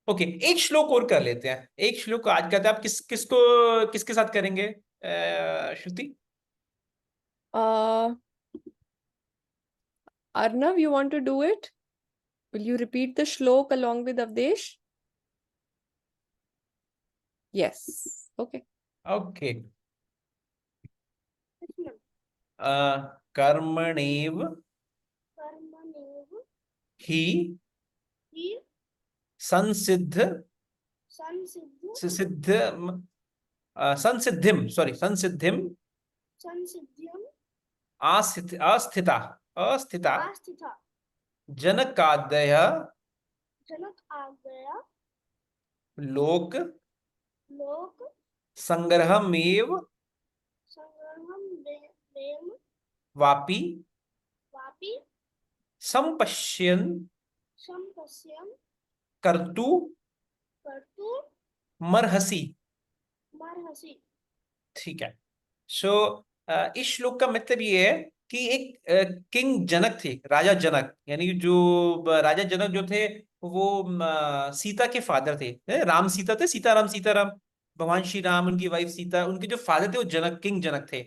ओके, एक श्लोक और कर लेते हैं, एक श्लोक आज करते हैं। आप किसके साथ करेंगे श्रुति? Arnav, you want to do it? Will you repeat the shlok along with Avdesh? Yes. Okay. Okay. कर्मणेव ही संसिद्ध संसिद्धिम अस्थिता जनकादय लोक संग्रहमेव वापि संपश्यन् कर्तु मर्हसि। ठीक है। सो इस श्लोक का मतलब ये है कि एक किंग जनक थे, राजा जनक, यानी जो राजा जनक जो थे वो सीता के फादर थे। राम सीता थे, सीताराम सीताराम, भगवान श्री राम, उनकी वाइफ सीता, उनके जो फादर थे वो जनक, किंग जनक थे।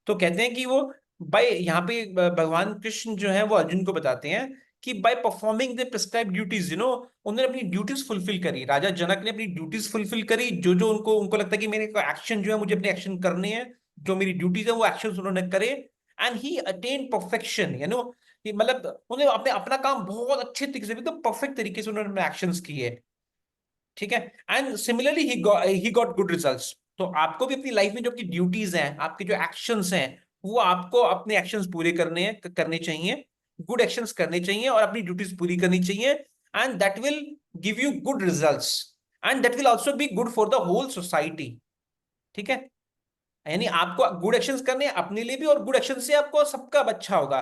तो कहते हैं कि वो बाय, यहाँ पे भगवान कृष्ण जो है वो अर्जुन को बताते हैं कि by performing the prescribed duties, उन्होंने अपनी ड्यूटीज फुलफिल करी। राजा जनक ने अपनी ड्यूटीज फुलफिल करी, जो जो उनको लगता है कि मेरे को एक्शन जो है, मुझे अपने एक्शन करने हैं, जो मेरी ड्यूटीज है वो एक्शन उन्होंने करे, एंड ही अटेन परफेक्शन, मतलब उन्होंने अपना काम बहुत अच्छे तरीके से, एकदम परफेक्ट तरीके से उन्होंने एक्शंस किए, ठीक है। And similarly he got good results. तो आपको भी अपनी लाइफ में जो आपकी ड्यूटीज हैं, आपके जो एक्शंस हैं, वो आपको अपने एक्शंस पूरे करने चाहिए, गुड एक्शंस करने चाहिए और अपनी ड्यूटीज पूरी करनी चाहिए, and that will give you good results, and that will also be good for the whole society, ठीक है। यानी आपको गुड एक्शंस करने हैं अपने लिए भी, और गुड एक्शन से आपको सबका अच्छा होगा,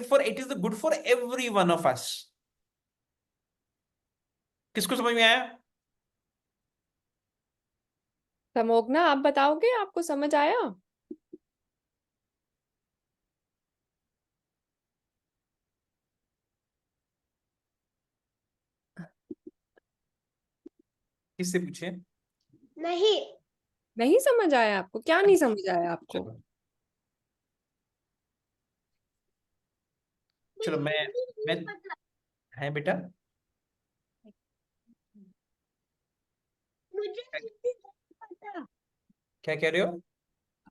for it is good for every one of us. किसको समझ में आया? समोगना, आप बताओगे, आपको समझ आया? किससे पूछे? नहीं, नहीं समझ आया आपको? क्या नहीं समझ आया आपको? चलो चलो मैं है बेटा, मुझे हिंदी नहीं पता। क्या कह रहे हो?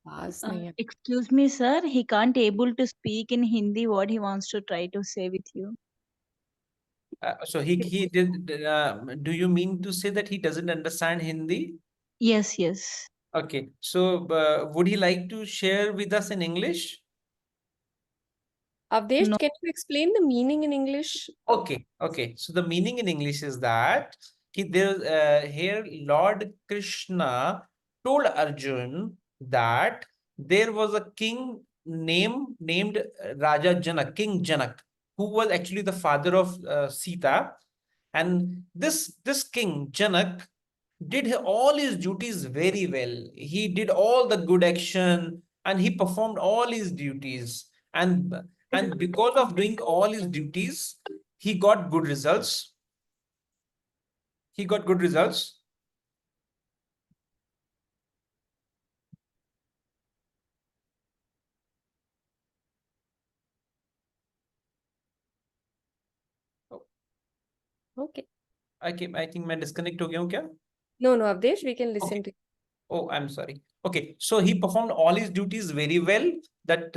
आवाज नहीं है। Excuse me, sir. He can't able to speak in Hindi what he wants to try to say with you. So he did. Do you mean to say that he doesn't understand Hindi? Yes, yes. Okay. So would he like to share with us in English? Avdesh, No. can you explain the meaning in English? Okay. Okay. So the meaning in English is that here Lord Krishna told Arjun that there was a king named Raja Janak, King Janak, who was actually the father of Sita. And this king Janak did all his duties very well. He did all the good action and he performed all his duties. And because of doing all his duties, he got good results. He got good results. Okay. I think मैं disconnect हो गया हूँ क्या? No, no, Avdesh, we can listen Okay. to you. Oh, I'm sorry. Okay, so he performed all his duties very well, that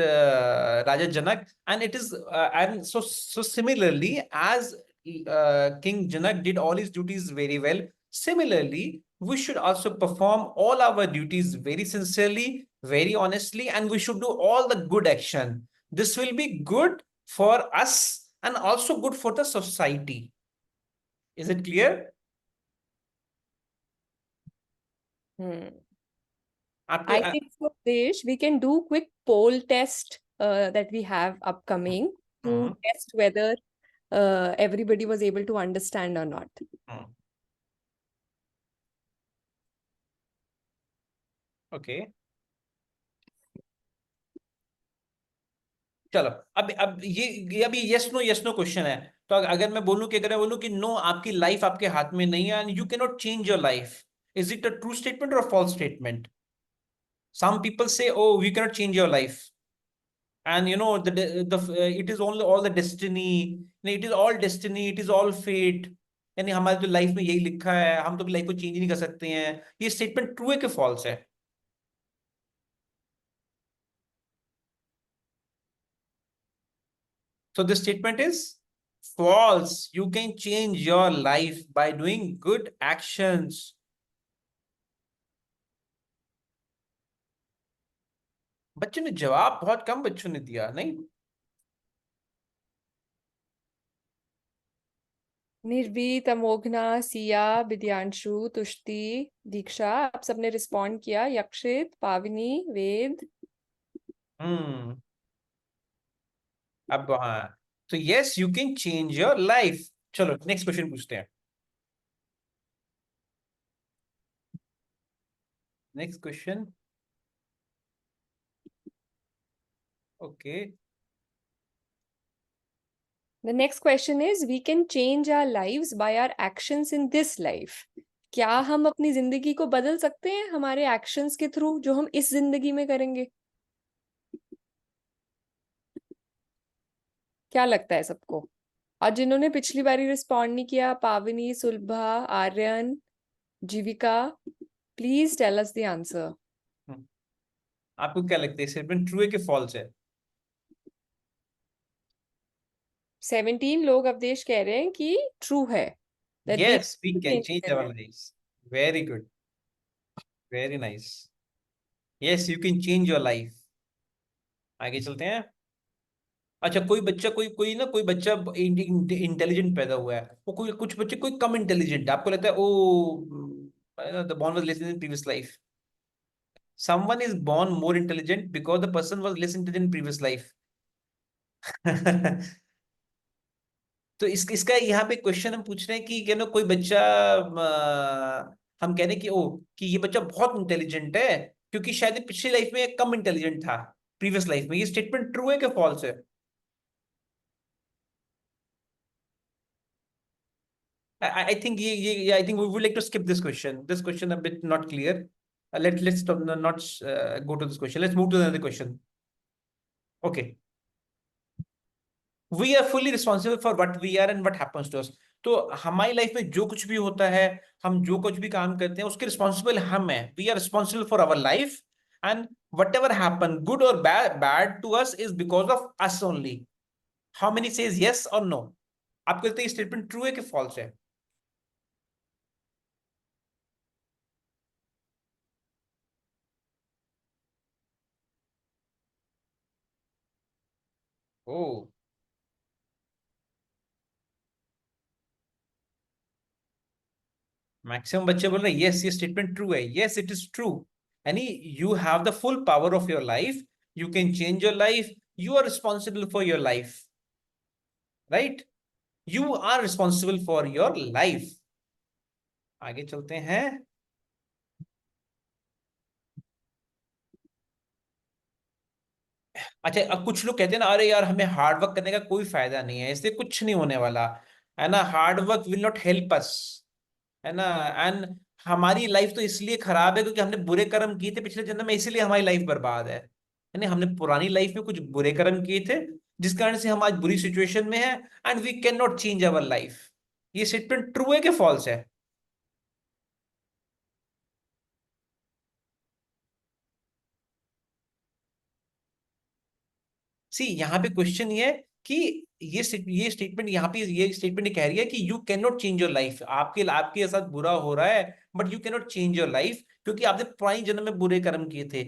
Raja Janak, and it is and so similarly as King Janak did all his duties very well. Similarly, we should also perform all our duties very sincerely, very honestly, and we should do all the good action. This will be good for us and also good for the society. Is it clear? आपके I think for Avdesh, we can do quick poll test that we have upcoming to test whether everybody was able to understand or not. Okay चलो अब ये अभी yes no question है। तो अगर मैं बोलूं कि अगर मैं बोलूं कि नो, आपकी लाइफ आपके हाथ में नहीं है and you can not change your life, is it a true statement और false statement? Some people say oh we can not change your life and you know it is only all the destiny, it is all destiny, it is all fate, यानी हमारे तो life में यही लिखा है, हम तो लाइफ को चेंज नहीं कर सकते हैं। ये स्टेटमेंट ट्रू है कि फॉल्स है? So this statement is false. You can change your life by doing good actions. बच्चों ने जवाब बहुत कम बच्चों ने दिया नहीं? निर्वीत, अमोघना, सिया, विद्यांशु, तुष्टि, दीक्षा, आप सबने रिस्पॉन्ड किया। यक्षित, पावनी, वेद। अब हाँ, तो yes you can change your life. चलो नेक्स्ट क्वेश्चन पूछते हैं। Next question okay. The next question is, we can change our lives by our actions in this life. क्या हम अपनी जिंदगी को बदल सकते हैं हमारे एक्शंस के थ्रू जो हम इस जिंदगी में करेंगे? क्या लगता है सबको? और जिन्होंने पिछली बारी रिस्पॉन्ड नहीं किया, Pavani, Sulabha, Aryan, Jeevika, please tell us the answer. आपको क्या लगता है स्टेटमेंट ट्रू है कि फॉल्स है? 17 लोग अवदेश कह रहे हैं कि ट्रू है। Yes, we can change our lives. Very good. Very nice. Yes, you can change your life. आगे चलते हैं। अच्छा, कोई बच्चा कोई ना कोई बच्चा इंटेलिजेंट पैदा हुआ है, वो कोई कुछ बच्चे कोई कम इंटेलिजेंट है, आपको लगता है oh the born was less in previous life. someone is born more intelligent because the person was less intelligent in previous life. तो इसका यहाँ पे क्वेश्चन हम पूछ रहे हैं कि ना कोई बच्चा हम कह रहे हैं कि ओ कि ये बच्चा बहुत इंटेलिजेंट है क्योंकि शायद ये पिछली लाइफ में कम इंटेलिजेंट था प्रीवियस लाइफ में। ये स्टेटमेंट ट्रू है कि फॉल्स है? I think I think we would like to skip this question. This question a bit not clear. let's not go to this question. Let's move to another question. Okay. We are fully responsible for what we are and what happens to us. तो हमारी life में जो कुछ भी होता है, हम जो कुछ भी काम करते हैं, उसके रिस्पॉन्सिबल हम हैं. We are responsible for our life, and whatever happen, good और bad to us, is because of us only. How many says yes और नो? आपको लगता है ये स्टेटमेंट ट्रू है कि फॉल्स है? ओ, मैक्सिमम बच्चे बोल रहे हैं यस, ये स्टेटमेंट ट्रू है. Yes, it is true. यानी you have the full power of your life. You can change your life. You are responsible for your life, right? You are responsible for your life. आगे चलते हैं. अच्छा, अब कुछ लोग कहते हैं ना, अरे यार हमें हार्ड वर्क करने का कोई फायदा नहीं है, इससे कुछ नहीं होने वाला है ना, hard work will not help us, है ना, एंड हमारी लाइफ तो इसलिए खराब है क्योंकि हमने बुरे कर्म किए थे पिछले जन्म में, इसीलिए हमारी लाइफ बर्बाद है. यानी हमने पुरानी लाइफ में कुछ बुरे कर्म किए थे जिस कारण से हम आज बुरी सिचुएशन में हैं, and we can not change our life. ये स्टेटमेंट ट्रू है कि फॉल्स है? सी, यहाँ पे क्वेश्चन ये है कि ये स्टेटमेंट यहाँ पे ये स्टेटमेंट ये कह रही है कि you can not change your life. आपके साथ बुरा हो रहा है, but you can not change your life क्योंकि आपने पुरानी जन्म में बुरे कर्म किए थे.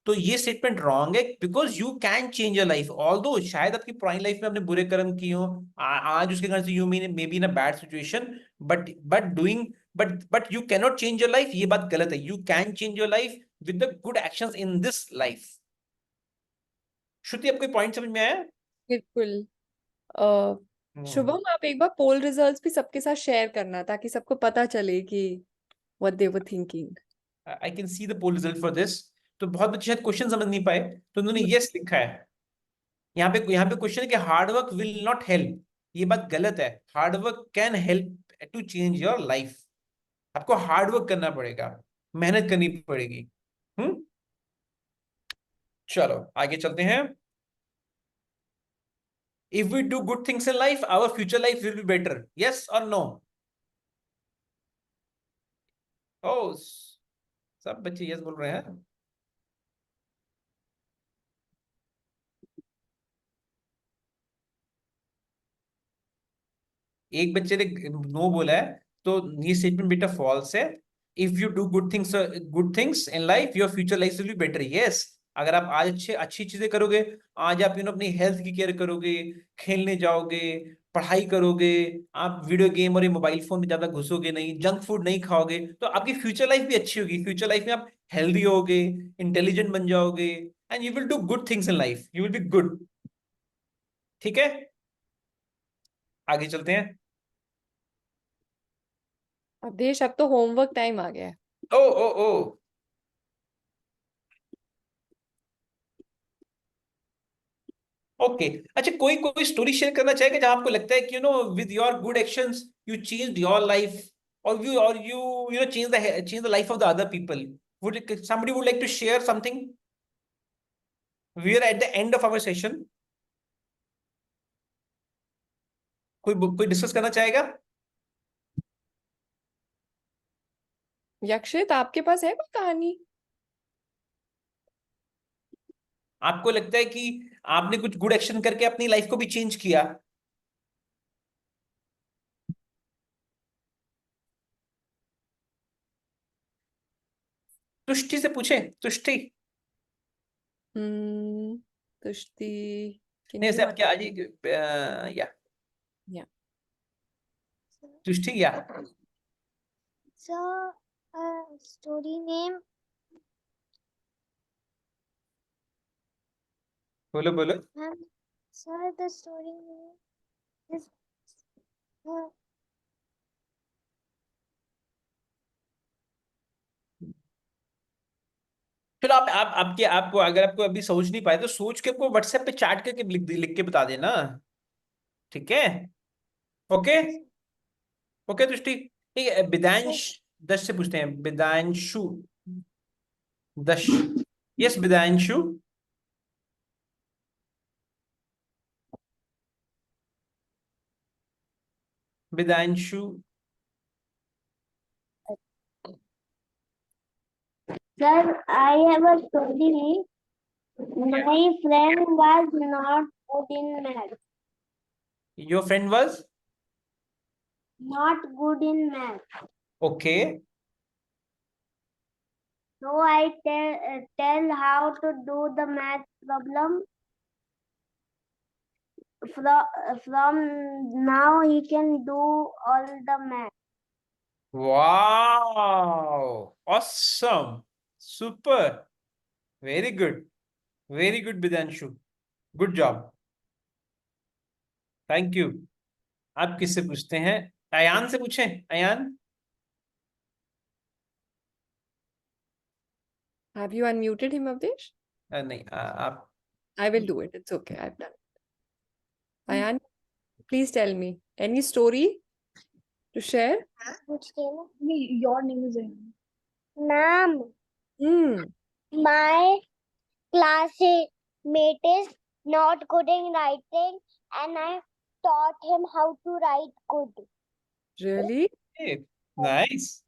तो ये स्टेटमेंट रॉन्ग है, because you can change your life. Although शायद आपकी पुरानी लाइफ में आपने बुरे कर्म किए हो, आज उसके कारण से you may be in a bad situation, but you can not change your life. ये बात गलत है. You can change your life with the good actions in this life. Shruti, आपको पॉइंट समझ में आया? बिल्कुल. शुभम, आप एक बार पोल रिजल्ट्स भी सबके साथ शेयर करना ताकि सबको पता चले कि what they were thinking. I can see the pole result for this. तो बहुत बच्चे शायद क्वेश्चन समझ नहीं पाए, तो उन्होंने यस लिखा है. यहाँ पे क्वेश्चन है कि hard work will not help. ये बात गलत है. Hard work can help to change your life. आपको हार्ड वर्क करना पड़ेगा, मेहनत करनी पड़ेगी. चलो आगे चलते हैं. If we do good things in life, our future life will be better. Yes or no? Oh, सब बच्चे यस बोल रहे हैं. एक बच्चे ने नो बोला है, तो ये स्टेटमेंट बेटा फॉल्स है. If you do good things in life, your future life will be better. Yes, अगर आप आज अच्छी चीजें करोगे, आज आप अपनी हेल्थ की केयर करोगे, खेलने जाओगे, पढ़ाई करोगे, आप वीडियो गेम और मोबाइल फोन में ज्यादा घुसोगे नहीं, जंक फूड नहीं खाओगे, तो आपकी फ्यूचर लाइफ भी अच्छी होगी. फ्यूचर लाइफ में आप हेल्दी होगे, इंटेलिजेंट बन जाओगे, and you will do good things in life. You will be good. ठीक है, आगे चलते हैं. अवधेश, अब तो होमवर्क टाइम आ गया है. ओ ओ ओ ओके. अच्छा, कोई कोई स्टोरी शेयर करना चाहेगा जहां आपको लगता है कि with your good actions you changed your life, और change the life of the other people. would somebody would like to share something? We are at the end of our session. कोई discuss करना चाहेगा? यक्षित, आपके पास है कोई कहानी? आपको लगता है कि आपने कुछ गुड एक्शन करके अपनी लाइफ को भी चेंज किया? तुष्टि से पूछे. तुष्टि, तुष्टि नहीं से आप क्या आज या तुष्टि या So, story name. बोलो बोलो. Sir, the story name is. चलो आपको अगर आपको अभी सोच नहीं पाए तो सोच के आपको व्हाट्सएप पे चैट करके लिख के बता देना. ठीक है? Okay okay Tushti. ठीक है, विदांश 10 से पूछते हैं. विदांशु, Dash. Yes, Bidanshu. Bidanshu. Sir, I have a story. My friend was not good in math. Your friend was? Not good in math. Okay. So I tell how to do the math problem. From now he can do all the math. Wow. Awesome. Super. Very good. Very good, Bidanshu. Good job. Thank you. आप किससे पूछते हैं? अयान से पूछें? Ayan? Have you unmuted him, Avdesh? नहीं, आप. I will do it. It's okay. I've done it. Ayan, please tell me any story to share? Your name is Ayan. Ma'am, Hmm. my classmate is not good in writing, and I taught him how to write good. Really? Hey, nice.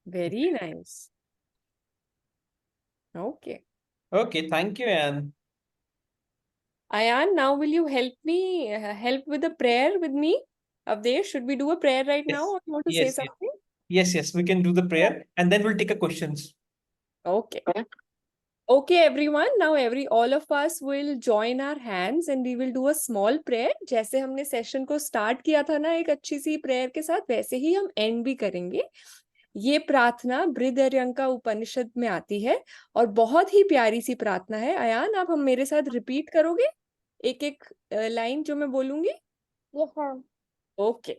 Very nice. Okay. Okay, thank you, Ayan. Ayan, now will you help me help with a prayer with me? Avdesh, should we do a prayer right now, or you want to say Yes, yes. something? Yes, we can do the prayer and then we'll take a questions. Okay. Okay, everyone. Now all of us will join our hands and we will do a small prayer. जैसे हमने session को start किया था ना एक अच्छी सी prayer के साथ, वैसे ही हम एंड भी करेंगे. ये प्रार्थना बृहदारण्यका उपनिषद में आती है और बहुत ही प्यारी सी प्रार्थना है. अयान, आप हम मेरे साथ रिपीट करोगे एक एक लाइन जो मैं बोलूंगी? Yes, ma'am. ओके.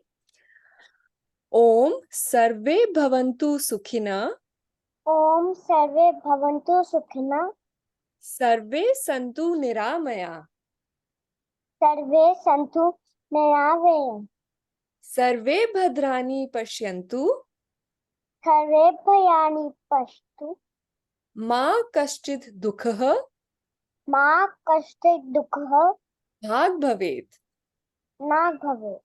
ओम सर्वे भवन्तु सुखिनः. Om सर्वे भवन्तु सुखिनः. सर्वे सन्तु निरामया. सर्वे सन्तु निरामया. सर्वे भद्राणि पश्यन्तु. सर्वे भयानि पश्यन्तु. मा कश्चित् दुःखः मा कश्चित् दुःखः भाग् भवेत्. न भवेत्.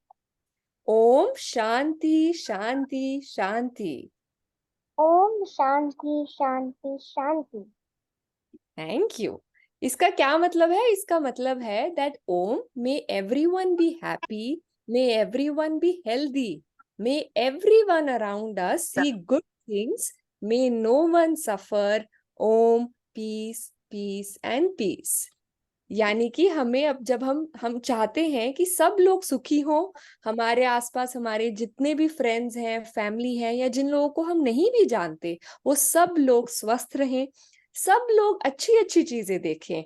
ओम शांति शांति शांति. ओम शांति शांति शांति. Thank you. इसका क्या मतलब है? इसका मतलब है that Om may everyone be happy, may everyone be healthy, may everyone around us see good things, may no one suffer. Om peace peace and peace. यानी कि हमें अब जब हम चाहते हैं कि सब लोग सुखी हों, हमारे आसपास हमारे जितने भी फ्रेंड्स हैं, फैमिली हैं, या जिन लोगों को हम नहीं भी जानते, वो सब लोग स्वस्थ रहें, सब लोग अच्छी अच्छी चीजें देखें,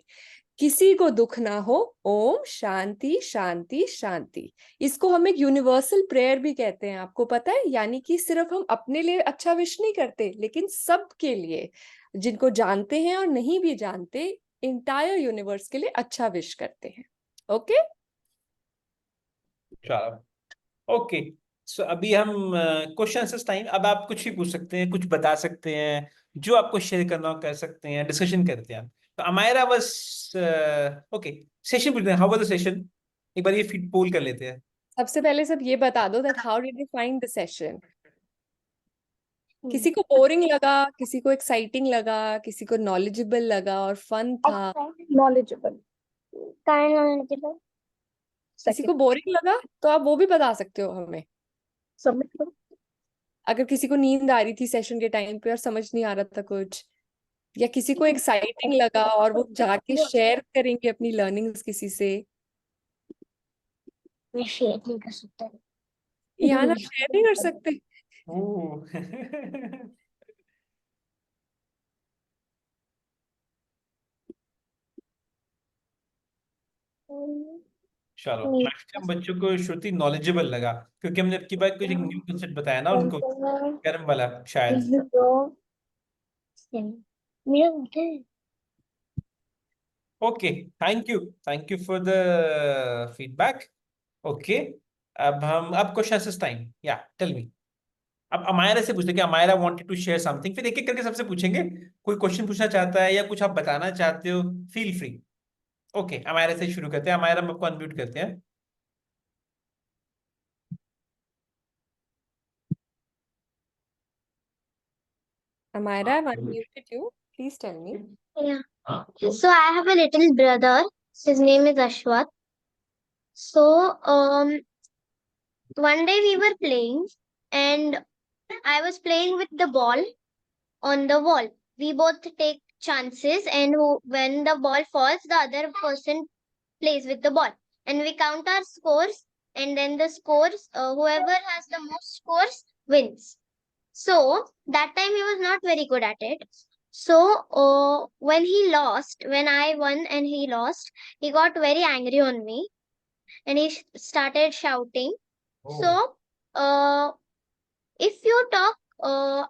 किसी को दुख ना हो. ओम शांति शांति शांति. इसको हम एक यूनिवर्सल प्रेयर भी कहते हैं, आपको पता है? यानी कि सिर्फ हम अपने लिए अच्छा विश नहीं करते, लेकिन सबके लिए, जिनको जानते हैं और नहीं भी जानते, इंटायर यूनिवर्स के लिए अच्छा विश करते हैं. ओके? चलो. ओके. सो अभी हम क्वेश्चन आंसर्स टाइम. अब आप कुछ भी पूछ सकते हैं, कुछ बता सकते हैं, जो आपको शेयर करना हो कर सकते हैं, डिस्कशन करते हैं. तो अमायरा बस ओके. सेशन पूछते हैं. How was the session? एक बार ये फीड पोल कर लेते हैं. सबसे पहले सब ये बता दो that how did you find the session. किसी को बोरिंग लगा, किसी को एक्साइटिंग लगा, किसी को नॉलेजेबल लगा और फन था. Knowledgeable. kind knowledgeable. किसी को बोरिंग लगा तो आप वो भी बता सकते हो हमें. Submit करो. अगर किसी को नींद आ रही थी सेशन के टाइम पे और समझ नहीं आ रहा था कुछ, या किसी को एक्साइटिंग लगा और वो जाके शेयर करेंगे अपनी लर्निंग्स किसी से. मैं शेयर नहीं कर सकता. यहाँ आप शेयर नहीं कर सकते. ओह. चलो. मैक्सिमम बच्चों को श्रुति नॉलेजेबल लगा क्योंकि हमने अब की बार कुछ एक न्यू कंसेप्ट बताया ना उनको, कर्म वाला शायद. Okay. Thank you for the feedback. Okay. अब question answers time. Yeah tell me. अब अमायरा से पूछते कि Amaira wanted to share something, फिर एक एक करके सबसे पूछेंगे। कोई क्वेश्चन पूछना चाहता है या कुछ आप बताना चाहते हो, फील फ्री। ओके, अमायरा से शुरू करते हैं। अमायरा, हम आपको अनम्यूट करते हैं। Amira, I've unmuted you. Please tell me. Yeah. So I have a little brother. His name is Ashwat. So one day we were playing, and I was playing with the ball on the wall. We both take chances, and when the ball falls, the other person plays with the ball, and we count our scores, and then the scores, whoever has the most scores wins. So that time he was not very good at it. So when he lost, when I won and he lost, he got very angry on me, and he started shouting. Oh. So if you talk,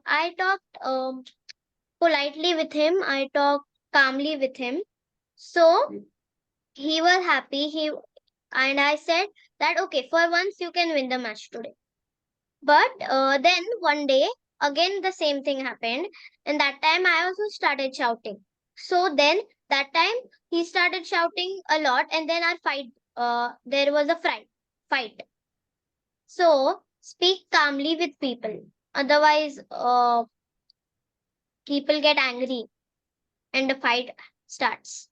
I talked politely with him. I talked calmly with him. So he was happy. And I said that okay, for once you can win the match today. But then one day again the same thing happened, and that time I also started shouting. So then that time he started shouting a lot, and then our fight. There was a fight. So speak calmly with people, otherwise people get angry and the fight starts.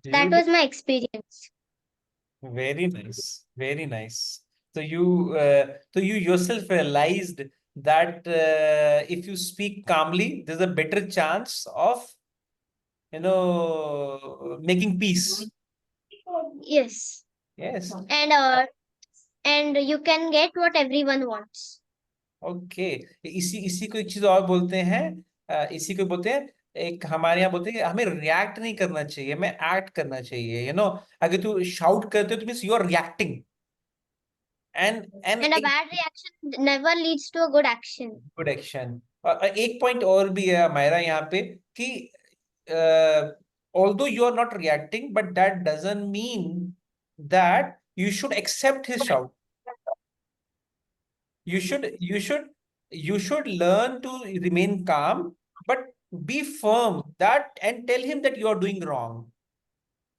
That was my experience. Very nice, very nice. So you yourself realized that if you speak calmly, there's a better chance of, making peace. Yes. Yes. And you can get what everyone wants. Okay, इसी को एक चीज और बोलते हैं, इसी को बोलते हैं, एक हमारे यहाँ बोलते हैं कि हमें रिएक्ट नहीं करना चाहिए, हमें एक्ट करना चाहिए। अगर तू शाउट करते हो तो means you are reacting, and And a bad reaction never leads to a good action. Good action. एक पॉइंट और भी है हमारा यहाँ पे कि although you are not reacting, but that doesn't mean that you should accept his shout. You should learn to remain calm, but be firm that and tell him that you are doing wrong.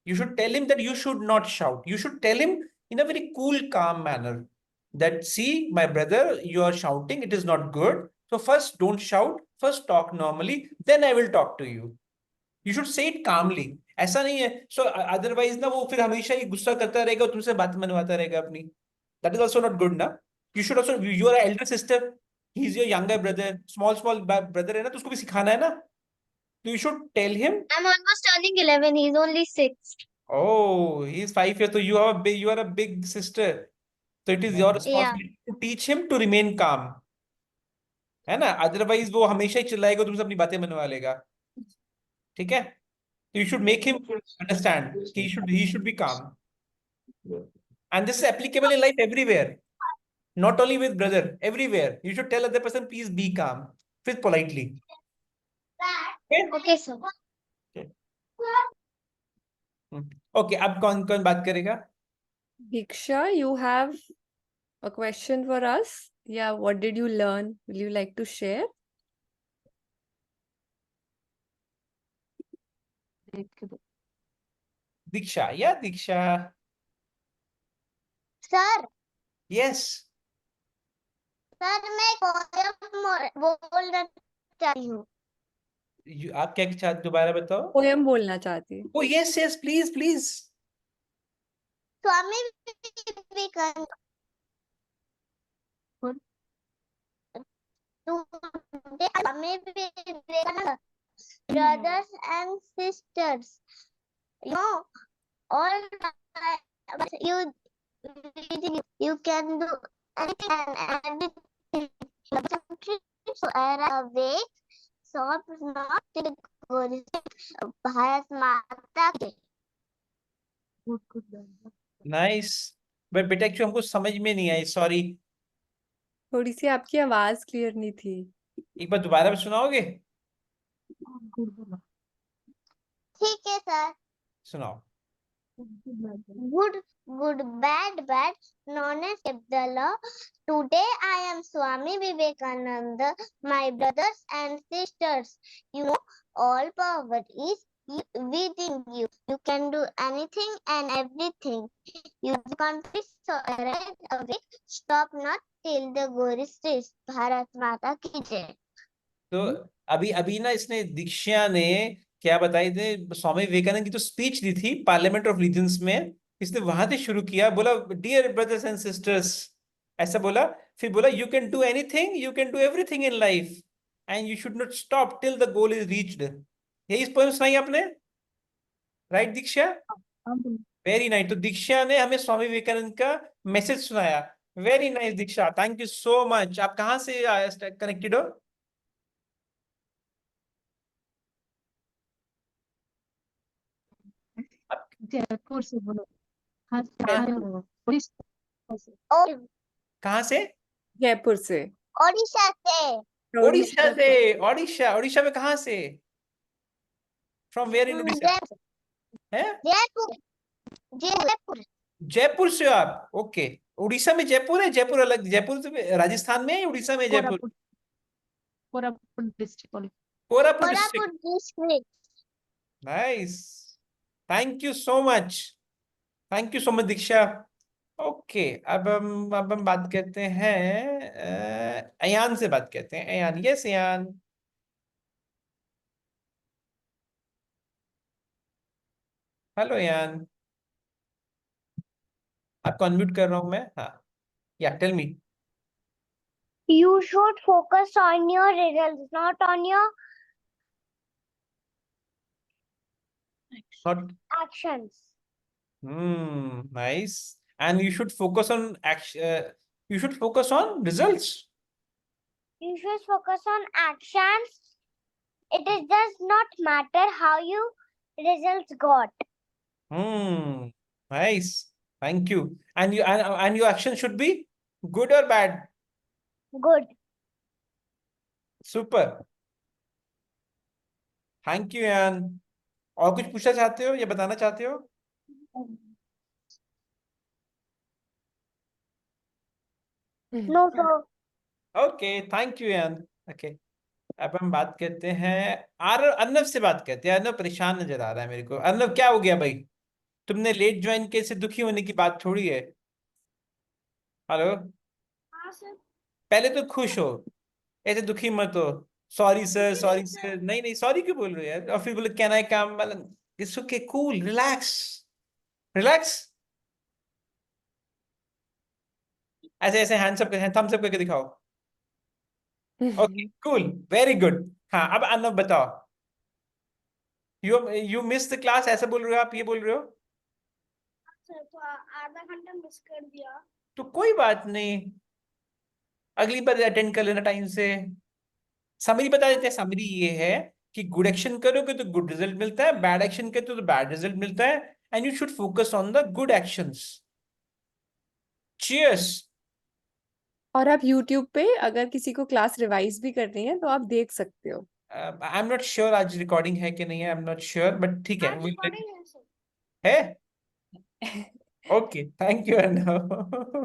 You should tell him that you should not shout. You should tell him in a very cool, calm manner that, see, my brother, you are shouting. It is not good. So first, don't shout. First, talk normally. Then I will talk to you. You should say it calmly. ऐसा नहीं है. So otherwise ना वो फिर हमेशा ही गुस्सा करता रहेगा और तुमसे बात मनवाता रहेगा अपनी. That is also not good ना. You should also, you are an elder sister. He's your younger brother. Small brother है ना, तो उसको भी सिखाना है ना. So you should tell him. I'm almost turning 11. He's only 6. Oh, he's 5 years. So you are a big sister. So it is your responsibility to teach him to remain calm. है ना? Otherwise वो हमेशा ही चिल्लाएगा, तुमसे अपनी बातें मनवा लेगा. ठीक है? So you should make him understand. He should be calm. And this is applicable in life everywhere. Not only with brother, everywhere. You should tell other person, please be calm. Please politely. Okay, sir. Okay, अब कौन बात करेगा? Diksha, you have a question for us? Yeah, what did you learn? Will you like to share? Diksha, yeah, Diksha. Sir. Yes. Sir मैं poem बोलना चाहती हूँ। आप क्या चाहते, दोबारा बताओ। पोएम बोलना चाहती हूँ। Oh yes, please. Swami Vivekananda. Swami Vivekananda, brothers and sisters, all you can do anything and everything. So away, so not to go Bharat माता के. Nice. बट बेटा एक्चुअली हमको समझ में नहीं आई, सॉरी. थोड़ी सी आपकी आवाज क्लियर नहीं थी. एक बार दोबारा सुनाओगे? ठीक है सर. सुनाओ. Good, good, bad, bad, known as Abdullah. Today I am Swami Vivekananda, my brothers and sisters. You know, all power is within you. You can do anything and everything. You can't be so right away. Stop not till the goal is reached. Bharat Mata ki jai. तो अभी अभी ना इसने दीक्षा ने क्या बताई थे, स्वामी विवेकानंद की जो स्पीच दी थी पार्लियामेंट ऑफ रीजन्स में, इसने वहां से शुरू किया, बोला डियर ब्रदर्स एंड सिस्टर्स, ऐसा बोला, फिर बोला you can do anything, you can do everything in life and you should not stop till the goal is reached. यही पोएम सुनाई आपने, राइट दीक्षा? Very nice. तो दीक्षा ने हमें स्वामी विवेकानंद का मैसेज सुनाया। Very nice Diksha, thank you so much. आप कहाँ से कनेक्टेड हो? जयपुर से बोलो। हाँ, कहाँ से? जयपुर से। ओडिशा से। ओडिशा से। ओडिशा, ओडिशा में कहाँ से? फ्रॉम वेयर इन ओडिशा? है जयपुर। जयपुर। जयपुर से हो आप? ओके। उड़ीसा में जयपुर है? जयपुर अलग, जयपुर से राजस्थान में है या उड़ीसा में Jaipur? Koraput district. Koraput Koraput district. Nice, thank you so much, thank you so much Diksha. Okay, अब हम बात करते हैं अयान से, बात करते हैं अयान। यस अयान। हेलो अयान, आपको अनम्यूट कर रहा हूं मैं। हाँ, yeah tell me. You should focus on your results, not on your Not actions. nice. And you should focus on action. You should focus on results. You should focus on actions. It does not matter how you results got. Nice. Thank you. And your action should be good or bad? Good. Super. Thank you, Ann. और कुछ पूछना चाहते हो या बताना चाहते हो? No, sir. Okay, thank you यान। ओके, अब हम बात करते हैं अर्नव से, बात करते हैं। अर्नव परेशान नजर आ रहा है मेरे को। अर्नव क्या हो गया भाई? तुमने लेट ज्वाइन किए से दुखी होने की बात थोड़ी है। हेलो। हाँ सर। पहले तो खुश हो, ऐसे दुखी मत हो। Sorry sir, sorry sir. नहीं नहीं, सॉरी क्यों बोल रहे हो यार? और फिर बोले कैन आई कम, मतलब it's okay, cool, relax, relax. ऐसे ऐसे हैंड्स अप, थम्स अप करके दिखाओ। Okay, cool, very good. हाँ, अब अर्नव बताओ। यू मिस द क्लास, ऐसा बोल रहे हो आप? ये बोल रहे हो? सर तो आधा घंटा मिस कर दिया। तो कोई बात नहीं, अगली बार अटेंड कर लेना टाइम से। समरी बता देते हैं। समरी ये है कि गुड एक्शन करोगे तो गुड रिजल्ट मिलता है, बैड एक्शन करते हो तो बैड रिजल्ट मिलता है, and you should focus on the good actions. Cheers. और आप YouTube पे अगर किसी को क्लास रिवाइज भी करनी है तो आप देख सकते हो। आई एम नॉट श्योर आज रिकॉर्डिंग है कि नहीं है, I am not sure, but ठीक है, आज रिकॉर्डिंग है सर। है। Okay, thank you Arnav.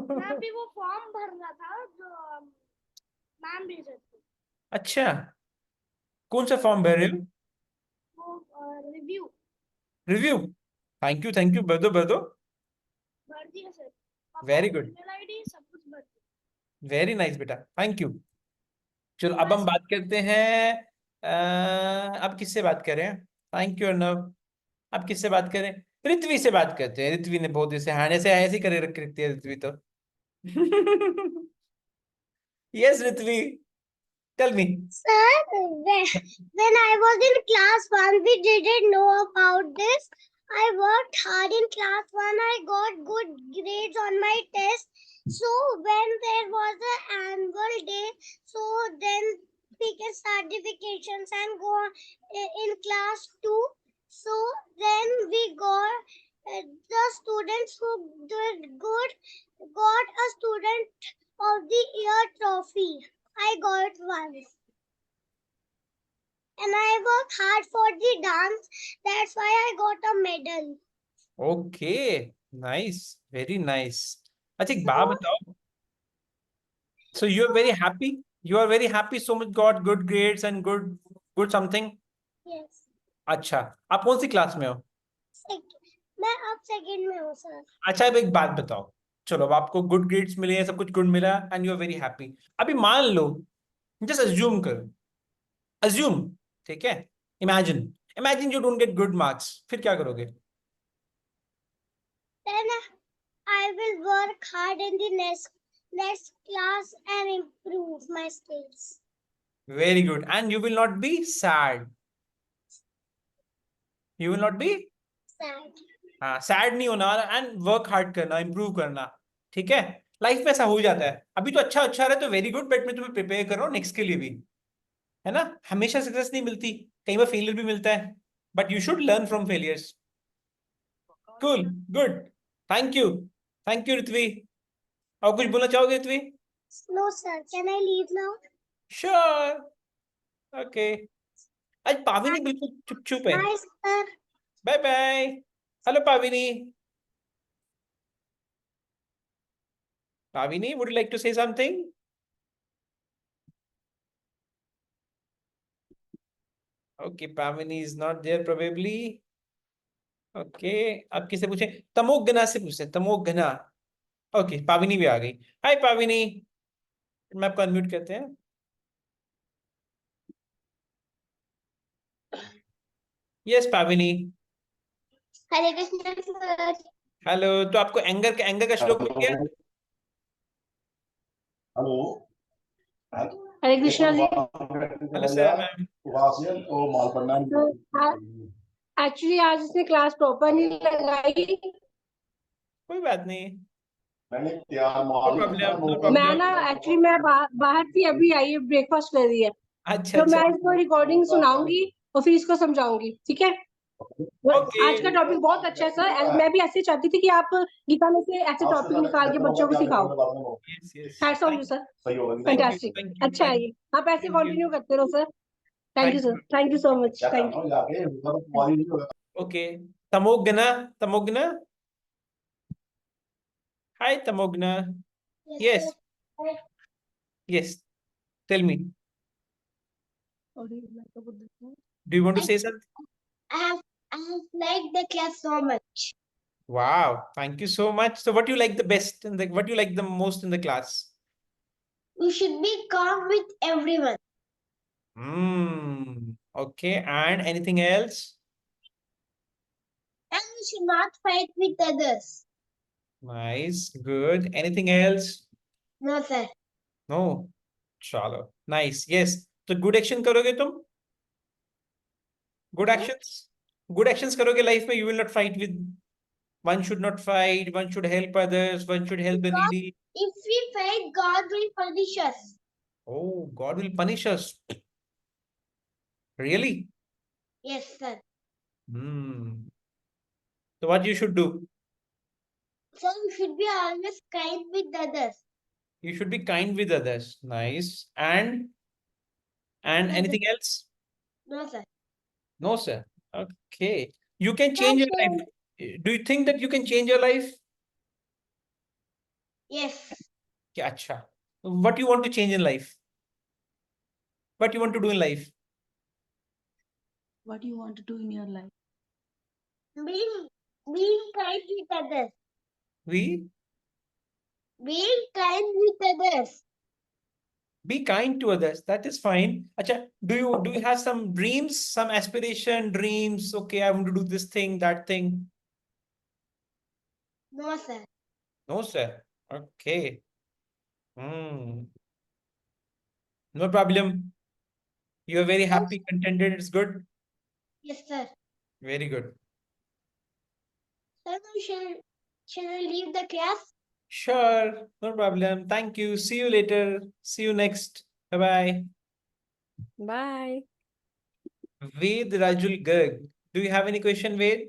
मैं अभी वो फॉर्म भर रहा था जो मैम भेज रहे थे। अच्छा, कौन सा फॉर्म भर रहे हो? वो रिव्यू रिव्यू। थैंक यू, भर दो भर दो। भर दिया sir. Very good. Email ID सब कुछ भर दिया। वेरी नाइस बेटा, थैंक यू। चलो अब हम बात करते हैं अब किससे बात करें? Thank you Arnav. अब किससे बात करें? ऋत्वी से बात करते हैं। ऋत्वी ने बहुत दिन से हाने से ऐसे ही करे रखती है ऋत्वी तो। Yes Ritvi, tell me. Sir, when I was in class 1, we didn't know about this. I worked hard in class 1. I got good grades on my test. So when there was an annual day, so then we get certifications and go in class 2. So then we got the students who did good got a student of the year trophy. I got one. And I worked hard for the dance. That's why I got a medal. Okay, nice, very nice. अच्छा एक बात बताओ. So you are very happy. You are very happy. So much got good grades and good something. Yes. अच्छा, आप कौन सी class में हो? मैं अब सेकंड में हूँ सर. अच्छा अब एक बात बताओ. चलो अब आपको गुड ग्रेड्स मिले हैं, सब कुछ गुड मिला and you are very happy. अभी मान लो, जस्ट अज्यूम करो, अज्यूम, ठीक है, imagine, imagine you don't get good marks, फिर क्या करोगे? Then I will work hard in the next class and improve my skills. Very good. And you will not be sad. You will not be, Sad. हाँ, sad नहीं होना and work hard करना, improve करना. ठीक है, life में ऐसा हो जाता है. अभी तो अच्छा रहा तो वेरी गुड, बट मैं तुम्हें प्रिपेयर कर रहा हूँ नेक्स्ट के लिए भी, है ना. हमेशा सक्सेस नहीं मिलती, कई बार फेलियर भी मिलता है, but you should learn from failures. Cool, good, thank you, Ritvi. और कुछ बोलना चाहोगे Ritvi? No sir, can I leave now? Sure, okay. आज पाविनी बिल्कुल चुप चुप है. Bye sir. Bye bye. Hello Pavini. Pavini, would you like to say something? Okay, Pavini is not there probably. Okay, अब किसे पूछे? तमोगना से पूछे, तमोगना. ओके, पाविनी भी आ गई. हाय पाविनी, मैं आपको अनम्यूट करते हैं. Yes Pavini. Hare Krishna sir. Hello. तो आपको एंगर का श्लोक मिल गया? Hello. Hare Krishna ji. Hello sir, ma'am. Actually आज इसने क्लास प्रॉपर नहीं लगाई. कोई बात नहीं. मैंने क्या नो प्रॉब्लम, नो प्रॉब्लम. मैं ना एक्चुअली मैं बाहर थी, अभी आई है, ब्रेकफास्ट कर रही है. अच्छा तो मैं अच्छा. इसको रिकॉर्डिंग सुनाऊंगी और फिर इसको समझाऊंगी, ठीक है. ओके. आज का टॉपिक बहुत अच्छा है सर. मैं भी ऐसे चाहती थी कि आप गीता में से ऐसे टॉपिक निकाल के बच्चों को सिखाओ. Yes yes. Hats off you sir. सही होगा. फैंटास्टिक. अच्छा है ये. आप ऐसे कंटिन्यू करते रहो sir. Thank you sir. Thank you so much. Thank you. Okay. Tamogna, Tamogna. Hi Tamogna. Yes. Yes. Tell me. Do you want to say something? I have liked the class so much. Wow. Thank you so much. So what do you like the best in what do you like the most in the class? You should be calm with everyone. Okay. And anything else? And you should not fight with others. Nice. Good. Anything else? No sir. No. Chalo. Nice. Yes. तो good action करोगे तुम? Good actions. Good actions करोगे life में. You will not fight with. One should not fight. One should help others. One should help the needy. If we fight, God will punish us. Oh, God will punish us. Really? Yes sir. So what you should do? So you should be always kind with others. You should be kind with others. Nice. And anything else? No sir. No, sir. Okay. You can change your life. Do you think that you can change your life? Yes. Yeah, acha. What you want to change in life? What you want to do in life? What do you want to do in your life? Being kind with others. Being kind with others. Be kind to others. That is fine. Acha, do you have some dreams, some aspiration, dreams? Okay, I want to do this thing, that thing. No sir. No, sir. Okay. No problem. You are very happy, contented. It's good. Yes sir. Very good. Sir, shall I leave the class? Sure. No problem. Thank you. See you later. See you next. Bye-bye. Bye. Ved Rajul Garg. Do you have any question, Ved?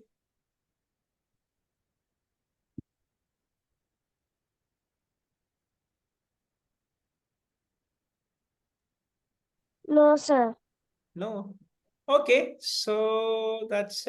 No sir. No. Okay. So that's